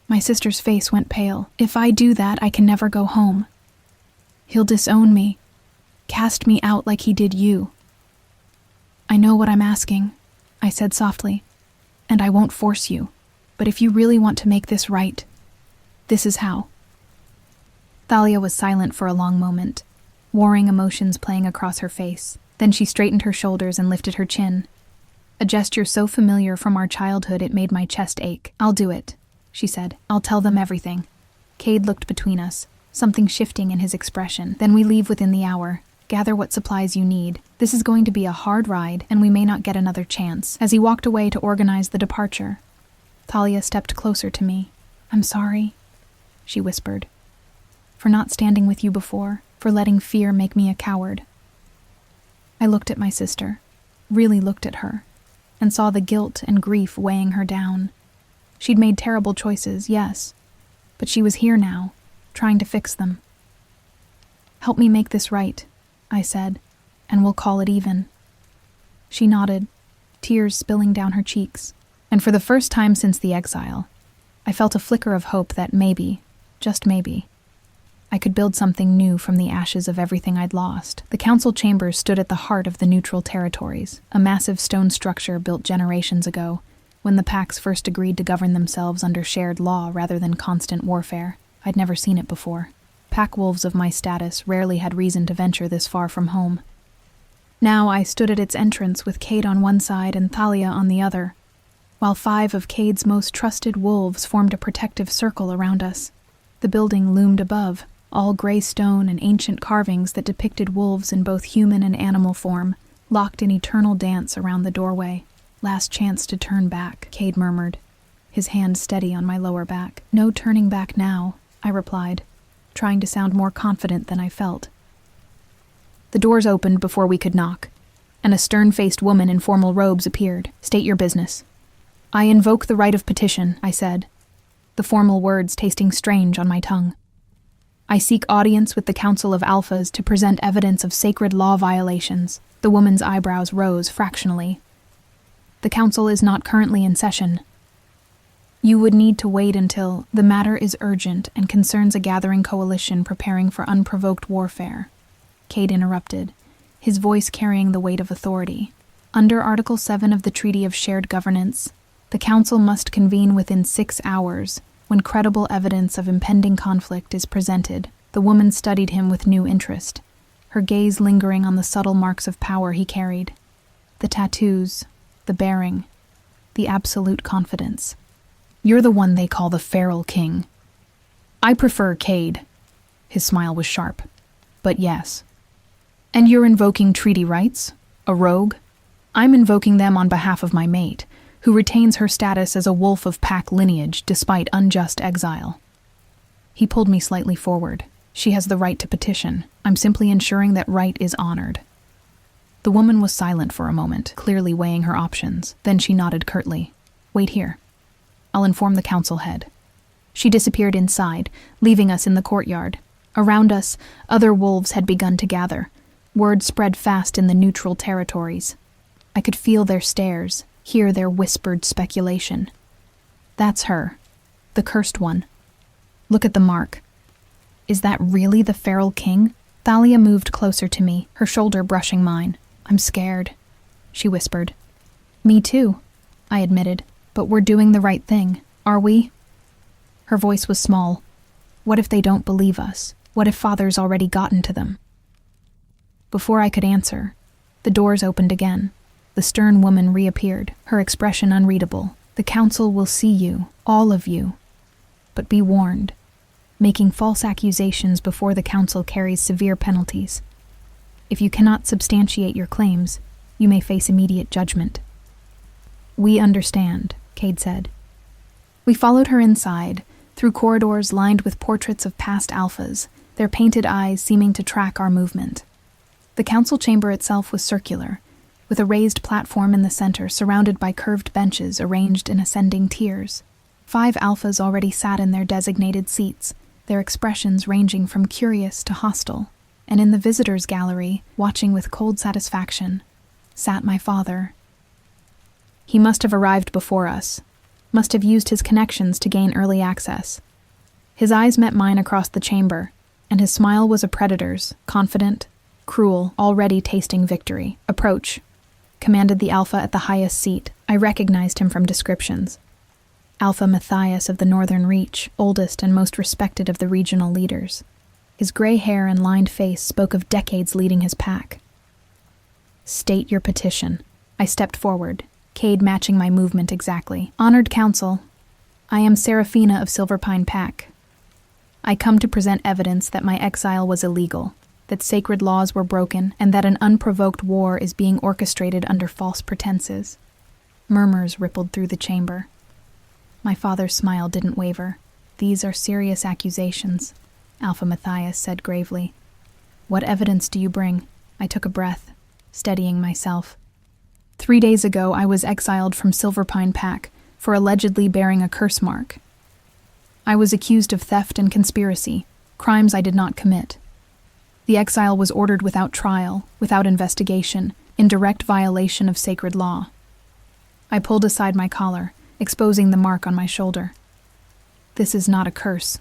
My sister's face went pale. If I do that, I can never go home. He'll disown me, cast me out like he did you. I know what I'm asking, I said softly, and I won't force you. But if you really want to make this right, this is how. Thalia was silent for a long moment, warring emotions playing across her face. Then she straightened her shoulders and lifted her chin. A gesture so familiar from our childhood it made my chest ache. I'll do it, she said. I'll tell them everything. Cade looked between us, something shifting in his expression. Then we leave within the hour. Gather what supplies you need. This is going to be a hard ride, and we may not get another chance. As he walked away to organize the departure, Thalia stepped closer to me. I'm sorry, she whispered, for not standing with you before, for letting fear make me a coward. I looked at my sister, really looked at her, and saw the guilt and grief weighing her down. She'd made terrible choices, yes, but she was here now, trying to fix them. Help me make this right, I said, and we'll call it even. She nodded, tears spilling down her cheeks, and for the first time since the exile, I felt a flicker of hope that maybe, just maybe, I could build something new from the ashes of everything I'd lost. The council chambers stood at the heart of the neutral territories, a massive stone structure built generations ago, when the packs first agreed to govern themselves under shared law rather than constant warfare. I'd never seen it before. Pack wolves of my status rarely had reason to venture this far from home. Now I stood at its entrance with Cade on one side and Thalia on the other, while 5 of Cade's most trusted wolves formed a protective circle around us. The building loomed above, all gray stone and ancient carvings that depicted wolves in both human and animal form, locked in eternal dance around the doorway. Last chance to turn back, Cade murmured, his hand steady on my lower back. No turning back now, I replied, trying to sound more confident than I felt. The doors opened before we could knock, and a stern-faced woman in formal robes appeared. State your business. I invoke the right of petition, I said, the formal words tasting strange on my tongue. I seek audience with the Council of Alphas to present evidence of sacred law violations. The woman's eyebrows rose fractionally. The council is not currently in session. You would need to wait until the matter is urgent and concerns a gathering coalition preparing for unprovoked warfare. Cade interrupted, his voice carrying the weight of authority. Under Article 7 of the Treaty of Shared Governance, the council must convene within 6 hours when credible evidence of impending conflict is presented. The woman studied him with new interest, her gaze lingering on the subtle marks of power he carried. The tattoos, the bearing, the absolute confidence. You're the one they call the Feral King. I prefer Cade. His smile was sharp. But yes. And you're invoking treaty rights? A rogue? I'm invoking them on behalf of my mate, who retains her status as a wolf of pack lineage despite unjust exile. He pulled me slightly forward. She has the right to petition. I'm simply ensuring that right is honored. The woman was silent for a moment, clearly weighing her options. Then she nodded curtly. Wait here. I'll inform the council head. She disappeared inside, leaving us in the courtyard. Around us, other wolves had begun to gather. Word spread fast in the neutral territories. I could feel their stares, hear their whispered speculation. That's her. The cursed one. Look at the mark. Is that really the feral king? Thalia moved closer to me, her shoulder brushing mine. I'm scared, she whispered. Me too, I admitted. But we're doing the right thing, are we? Her voice was small. What if they don't believe us? What if Father's already gotten to them? Before I could answer, the doors opened again. The stern woman reappeared, her expression unreadable. The council will see you, all of you. But be warned. Making false accusations before the council carries severe penalties. If you cannot substantiate your claims, you may face immediate judgment. We understand, Cade said. We followed her inside, through corridors lined with portraits of past alphas, their painted eyes seeming to track our movement. The council chamber itself was circular, with a raised platform in the center surrounded by curved benches arranged in ascending tiers. 5 alphas already sat in their designated seats, their expressions ranging from curious to hostile. And in the visitors' gallery, watching with cold satisfaction, sat my father. He must have arrived before us, must have used his connections to gain early access. His eyes met mine across the chamber, and his smile was a predator's, confident, cruel, already tasting victory. Approach, commanded the alpha at the highest seat. I recognized him from descriptions. Alpha Matthias of the Northern Reach, oldest and most respected of the regional leaders. His gray hair and lined face spoke of decades leading his pack. State your petition. I stepped forward, Cade matching my movement exactly. Honored Council, I am Seraphina of Silverpine Pack. I come to present evidence that my exile was illegal, that sacred laws were broken, and that an unprovoked war is being orchestrated under false pretenses. Murmurs rippled through the chamber. My father's smile didn't waver. These are serious accusations, Alpha Matthias said gravely. What evidence do you bring? I took a breath, steadying myself. 3 days ago, I was exiled from Silverpine Pack for allegedly bearing a curse mark. I was accused of theft and conspiracy, crimes I did not commit. The exile was ordered without trial, without investigation, in direct violation of sacred law. I pulled aside my collar, exposing the mark on my shoulder. This is not a curse.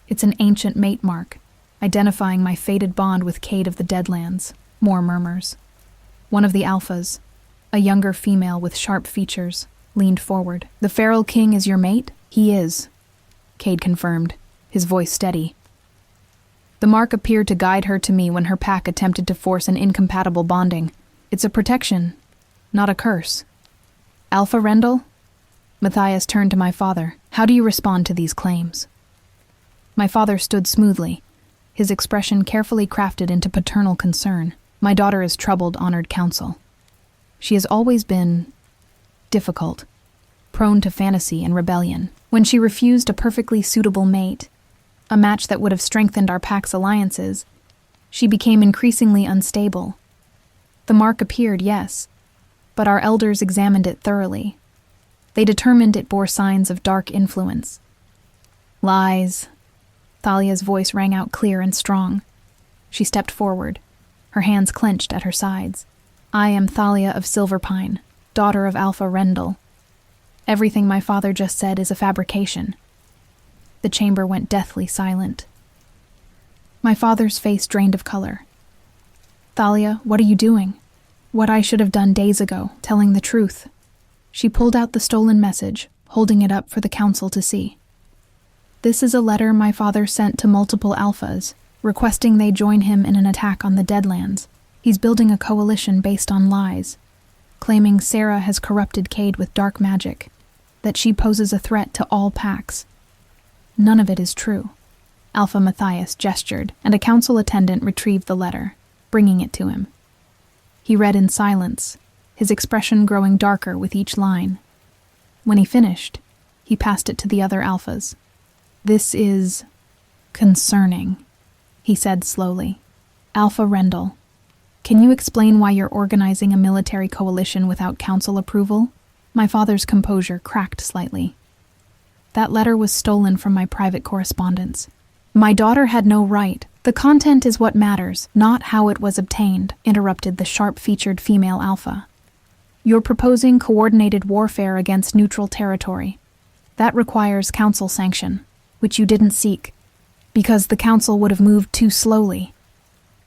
It's an ancient mate mark, identifying my fated bond with Cade of the Deadlands. More murmurs. One of the alphas, a younger female with sharp features, leaned forward. The feral king is your mate? He is, Cade confirmed, his voice steady. The mark appeared to guide her to me when her pack attempted to force an incompatible bonding. It's a protection, not a curse. Alpha Rendell? Matthias turned to my father. How do you respond to these claims? My father stood smoothly, his expression carefully crafted into paternal concern. My daughter is troubled, Honored Council. She has always been difficult, prone to fantasy and rebellion. When she refused a perfectly suitable mate, a match that would have strengthened our pack's alliances, she became increasingly unstable. The mark appeared, yes, but our elders examined it thoroughly. They determined it bore signs of dark influence. Lies. Thalia's voice rang out clear and strong. She stepped forward, her hands clenched at her sides. I am Thalia of Silverpine, daughter of Alpha Rendell. Everything my father just said is a fabrication. The chamber went deathly silent. My father's face drained of color. Thalia, what are you doing? What I should have done days ago, telling the truth. She pulled out the stolen message, holding it up for the council to see. This is a letter my father sent to multiple alphas, requesting they join him in an attack on the Deadlands. He's building a coalition based on lies, claiming Sarah has corrupted Cade with dark magic, that she poses a threat to all packs. None of it is true. Alpha Matthias gestured, and a council attendant retrieved the letter, bringing it to him. He read in silence, his expression growing darker with each line. When he finished, he passed it to the other alphas. "This is concerning," he said slowly. "Alpha Rendell, can you explain why you're organizing a military coalition without council approval?" My father's composure cracked slightly. "That letter was stolen from my private correspondence. My daughter had no right. The content is what matters, not how it was obtained," interrupted the sharp-featured female alpha. "You're proposing coordinated warfare against neutral territory. That requires council sanction, which you didn't seek, because the council would have moved too slowly."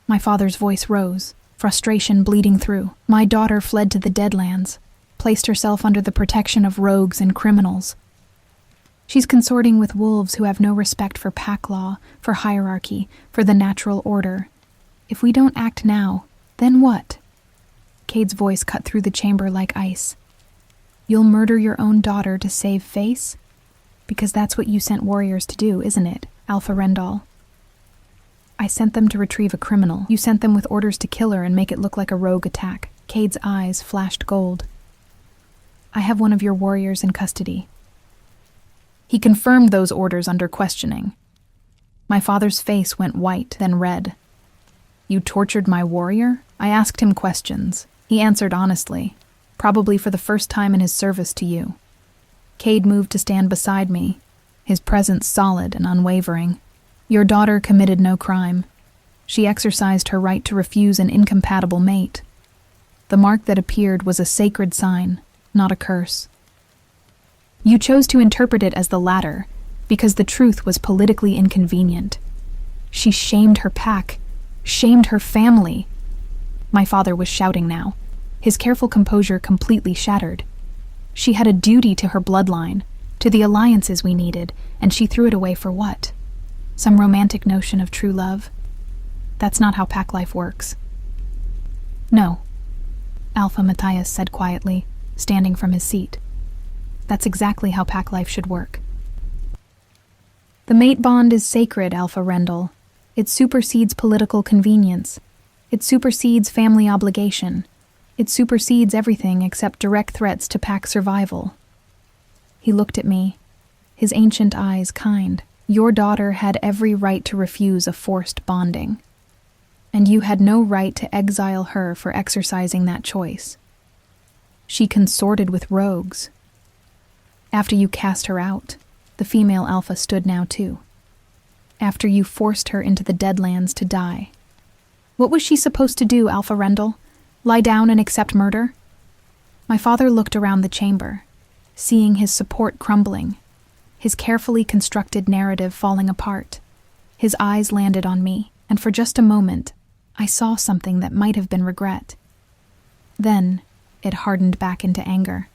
My father's voice rose, frustration bleeding through. "My daughter fled to the Deadlands, placed herself under the protection of rogues and criminals. She's consorting with wolves who have no respect for pack law, for hierarchy, for the natural order. If we don't act now, then what?" Cade's voice cut through the chamber like ice. "You'll murder your own daughter to save face? Because that's what you sent warriors to do, isn't it, Alpha Rendell?" "I sent them to retrieve a criminal. You sent them with orders to kill her and make it look like a rogue attack." Cade's eyes flashed gold. "I have one of your warriors in custody." He confirmed those orders under questioning. My father's face went white, then red. "You tortured my warrior?" I asked him questions. He answered honestly, probably for the first time in his service to you. Cade moved to stand beside me, his presence solid and unwavering. "Your daughter committed no crime. She exercised her right to refuse an incompatible mate. The mark that appeared was a sacred sign, not a curse. You chose to interpret it as the latter, because the truth was politically inconvenient. She shamed her pack, shamed her family." My father was shouting now, his careful composure completely shattered. "She had a duty to her bloodline, to the alliances we needed, and she threw it away for what? Some romantic notion of true love? That's not how pack life works." "No," Alpha Matthias said quietly, standing from his seat. "That's exactly how pack life should work. The mate bond is sacred, Alpha Rendell. It supersedes political convenience. It supersedes family obligation. It supersedes everything except direct threats to pack survival." He looked at me, his ancient eyes kind. "Your daughter had every right to refuse a forced bonding, and you had no right to exile her for exercising that choice. She consorted with rogues. After you cast her out, the female alpha stood now too. After you forced her into the Deadlands to die. What was she supposed to do, Alpha Rendell? Lie down and accept murder?" My father looked around the chamber, seeing his support crumbling, his carefully constructed narrative falling apart. His eyes landed on me, and for just a moment, I saw something that might have been regret. Then, it hardened back into anger.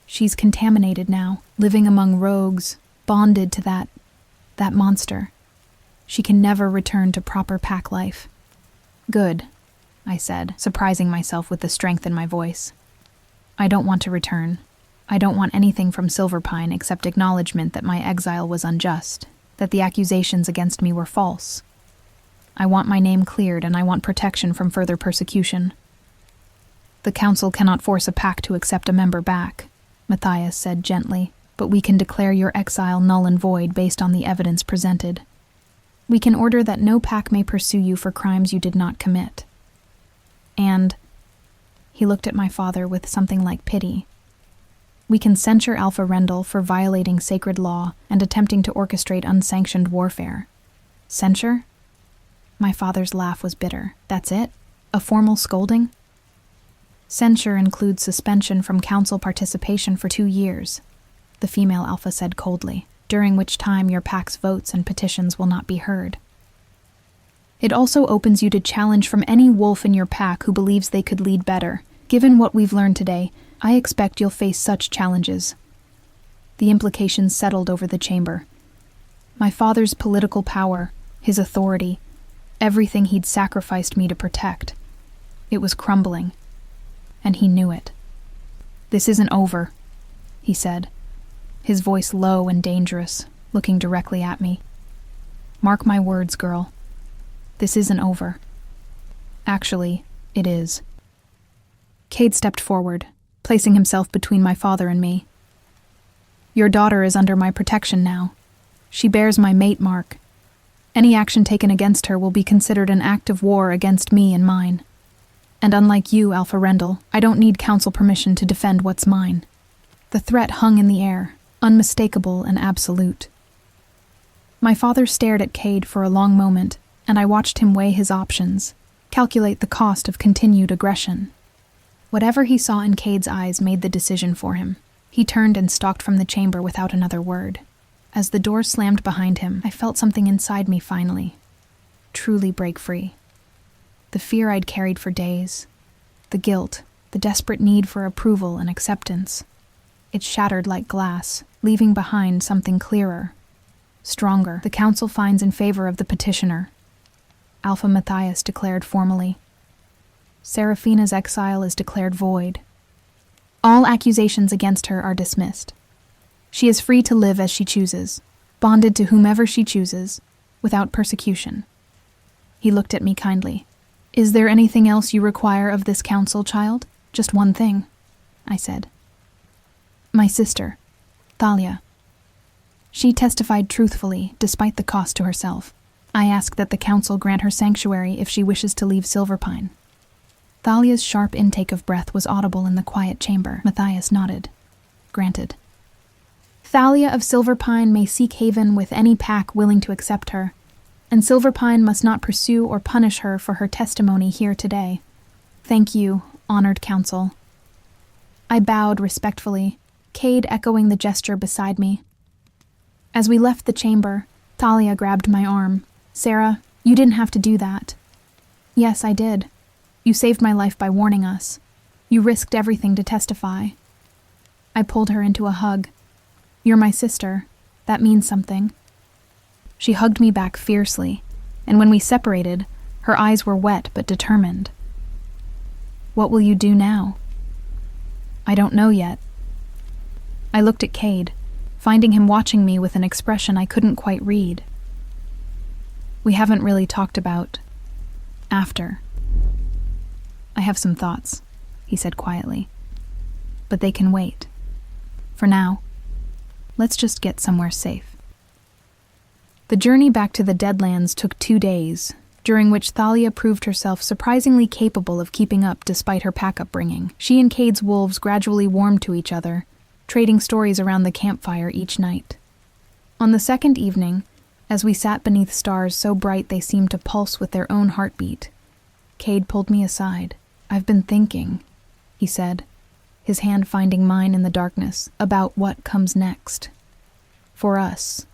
She's contaminated now, living among rogues, bonded to that monster. She can never return to proper pack life. "Good," I said, surprising myself with the strength in my voice. "I don't want to return. I don't want anything from Silverpine except acknowledgement that my exile was unjust, that the accusations against me were false. I want my name cleared, and I want protection from further persecution." "The council cannot force a pack to accept a member back," Matthias said gently, "but we can declare your exile null and void based on the evidence presented. We can order that no pack may pursue you for crimes you did not commit. And," he looked at my father with something like pity, "we can censure Alpha Rendell for violating sacred law and attempting to orchestrate unsanctioned warfare." "Censure?" My father's laugh was bitter. "That's it? A formal scolding?" "Censure includes suspension from council participation for 2 years, the female alpha said coldly, "during which time your pack's votes and petitions will not be heard. It also opens you to challenge from any wolf in your pack who believes they could lead better. Given what we've learned today, I expect you'll face such challenges." The implications settled over the chamber. My father's political power, his authority, everything he'd sacrificed me to protect. It was crumbling, and he knew it. "This isn't over," he said, his voice low and dangerous, looking directly at me. "Mark my words, girl. This isn't over. Actually, it is." Cade stepped forward, placing himself between my father and me. Your daughter is under my protection now. She bears my mate mark. Any action taken against her will be considered an act of war against me and mine. And unlike you, Alpha Rendell, I don't need council permission to defend what's mine. The threat hung in the air, unmistakable and absolute. My father stared at Cade for a long moment, and I watched him weigh his options, calculate the cost of continued aggression. Whatever he saw in Cade's eyes made the decision for him. He turned and stalked from the chamber without another word. As the door slammed behind him, I felt something inside me finally truly break free. The fear I'd carried for days, the guilt, the desperate need for approval and acceptance. It shattered like glass, leaving behind something clearer, stronger. The council finds in favor of the petitioner. Alpha Matthias declared formally. Seraphina's exile is declared void. All accusations against her are dismissed. She is free to live as she chooses, bonded to whomever she chooses, without persecution. He looked at me kindly. Is there anything else you require of this council, child? Just one thing, I said. My sister, Thalia. She testified truthfully, despite the cost to herself. I ask that the council grant her sanctuary if she wishes to leave Silverpine. Thalia's sharp intake of breath was audible in the quiet chamber. Matthias nodded. Granted. Thalia of Silverpine may seek haven with any pack willing to accept her, and Silverpine must not pursue or punish her for her testimony here today. Thank you, honored council. I bowed respectfully, Cade echoing the gesture beside me. As we left the chamber, Thalia grabbed my arm. Sarah, you didn't have to do that. Yes, I did. You saved my life by warning us. You risked everything to testify. I pulled her into a hug. You're my sister. That means something. She hugged me back fiercely, and when we separated, her eyes were wet but determined. What will you do now? I don't know yet. I looked at Cade, finding him watching me with an expression I couldn't quite read. We haven't really talked about after. I have some thoughts, he said quietly, but they can wait. For now, let's just get somewhere safe. The journey back to the Deadlands took 2 days, during which Thalia proved herself surprisingly capable of keeping up despite her pack upbringing. She and Cade's wolves gradually warmed to each other, trading stories around the campfire each night. On the second evening, as we sat beneath stars so bright they seemed to pulse with their own heartbeat, Cade pulled me aside. I've been thinking, he said, his hand finding mine in the darkness, about what comes next. For us.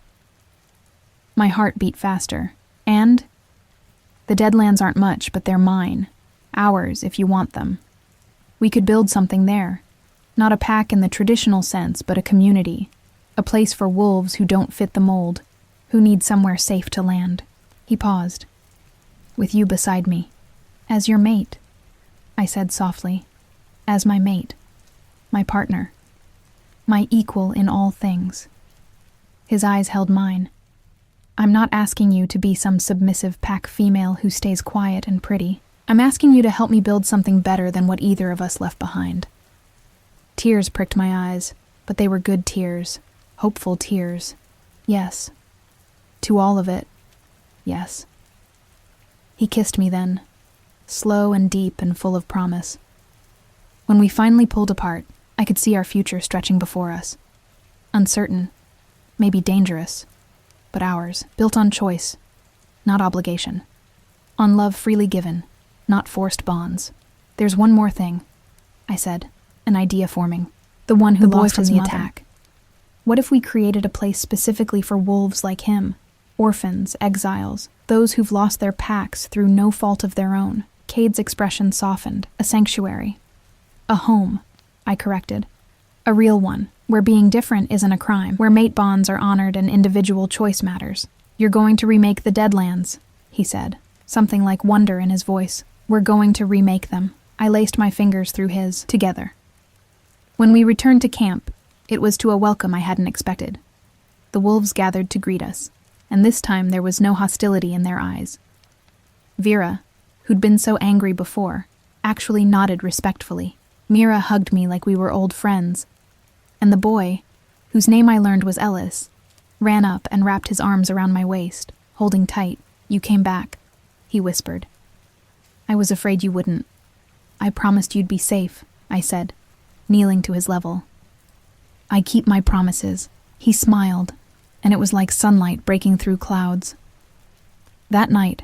My heart beat faster. And? The Deadlands aren't much, but they're mine. Ours, if you want them. We could build something there. Not a pack in the traditional sense, but a community. A place for wolves who don't fit the mold, who need somewhere safe to land. He paused. With you beside me. As your mate, I said softly. As my mate. My partner. My equal in all things. His eyes held mine. I'm not asking you to be some submissive pack female who stays quiet and pretty. I'm asking you to help me build something better than what either of us left behind. Tears pricked my eyes, but they were good tears. Hopeful tears. Yes. To all of it. Yes. He kissed me then, slow and deep and full of promise. When we finally pulled apart, I could see our future stretching before us. Uncertain, maybe dangerous, but ours, built on choice, not obligation. On love freely given, not forced bonds. There's one more thing, I said, an idea forming. The one who lost from the attack. What if we created a place specifically for wolves like him? Orphans, exiles, those who've lost their packs through no fault of their own. Cade's expression softened. A sanctuary. A home, I corrected. A real one, where being different isn't a crime, where mate bonds are honored and individual choice matters. You're going to remake the Deadlands, he said, something like wonder in his voice. We're going to remake them. I laced my fingers through his, together. When we returned to camp, it was to a welcome I hadn't expected. The wolves gathered to greet us, and this time there was no hostility in their eyes. Vera, who'd been so angry before, actually nodded respectfully. Mira hugged me like we were old friends, and the boy, whose name I learned was Ellis, ran up and wrapped his arms around my waist, holding tight. "You came back," he whispered. "I was afraid you wouldn't. I promised you'd be safe," I said, kneeling to his level. "I keep my promises." He smiled, and it was like sunlight breaking through clouds. That night,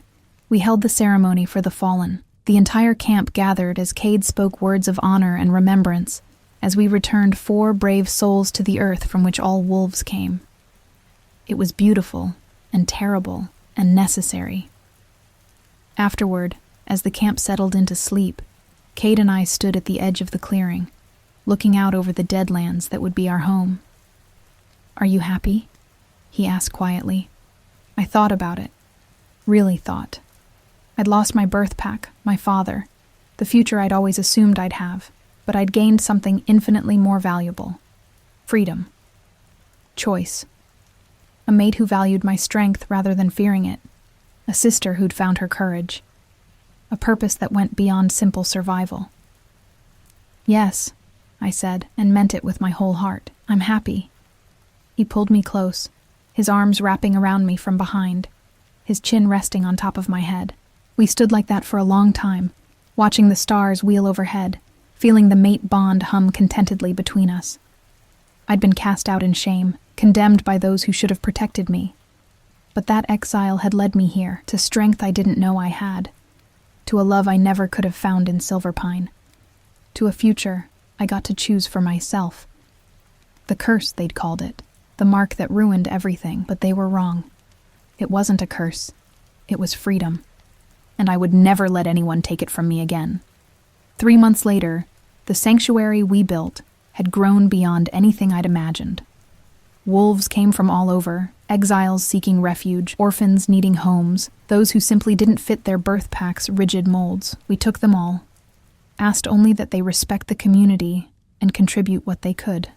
we held the ceremony for the fallen. The entire camp gathered as Cade spoke words of honor and remembrance, as we returned 4 brave souls to the earth from which all wolves came. It was beautiful and terrible and necessary. Afterward, as the camp settled into sleep, Cade and I stood at the edge of the clearing, looking out over the deadlands that would be our home. "Are you happy?" he asked quietly. I thought about it. Really thought. I'd lost my birth pack, my father, the future I'd always assumed I'd have, but I'd gained something infinitely more valuable. Freedom. Choice. A mate who valued my strength rather than fearing it. A sister who'd found her courage. A purpose that went beyond simple survival. "Yes," I said, and meant it with my whole heart. "I'm happy." He pulled me close, his arms wrapping around me from behind, his chin resting on top of my head. We stood like that for a long time, watching the stars wheel overhead, feeling the mate bond hum contentedly between us. I'd been cast out in shame, condemned by those who should have protected me. But that exile had led me here, to strength I didn't know I had, to a love I never could have found in Silverpine, to a future I got to choose for myself. The curse, they'd called it, the mark that ruined everything, but they were wrong. It wasn't a curse. It was freedom. And I would never let anyone take it from me again. 3 months later, the sanctuary we built had grown beyond anything I'd imagined. Wolves came from all over, exiles seeking refuge, orphans needing homes, those who simply didn't fit their birth pack's rigid molds. We took them all, asked only that they respect the community and contribute what they could.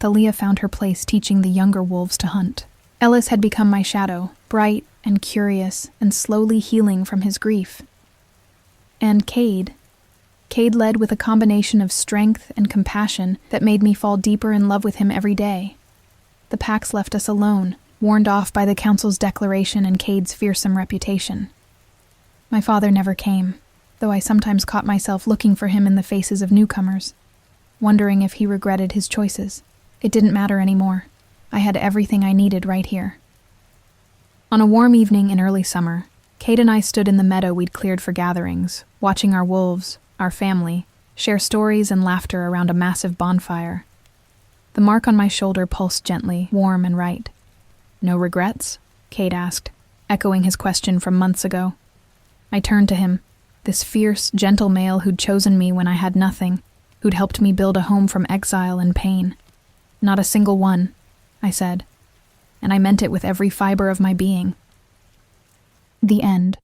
Thalia found her place teaching the younger wolves to hunt. Ellis had become my shadow, bright and curious and slowly healing from his grief. And Cade led with a combination of strength and compassion that made me fall deeper in love with him every day. The packs left us alone, warned off by the council's declaration and Cade's fearsome reputation. My father never came, though I sometimes caught myself looking for him in the faces of newcomers, wondering if he regretted his choices. It didn't matter anymore. I had everything I needed right here. On a warm evening in early summer, Cade and I stood in the meadow we'd cleared for gatherings, watching our wolves, our family, share stories and laughter around a massive bonfire. The mark on my shoulder pulsed gently, warm and right. "No regrets?" Cade asked, echoing his question from months ago. I turned to him, this fierce, gentle male who'd chosen me when I had nothing, who'd helped me build a home from exile and pain. "Not a single one," I said, and I meant it with every fiber of my being. The end.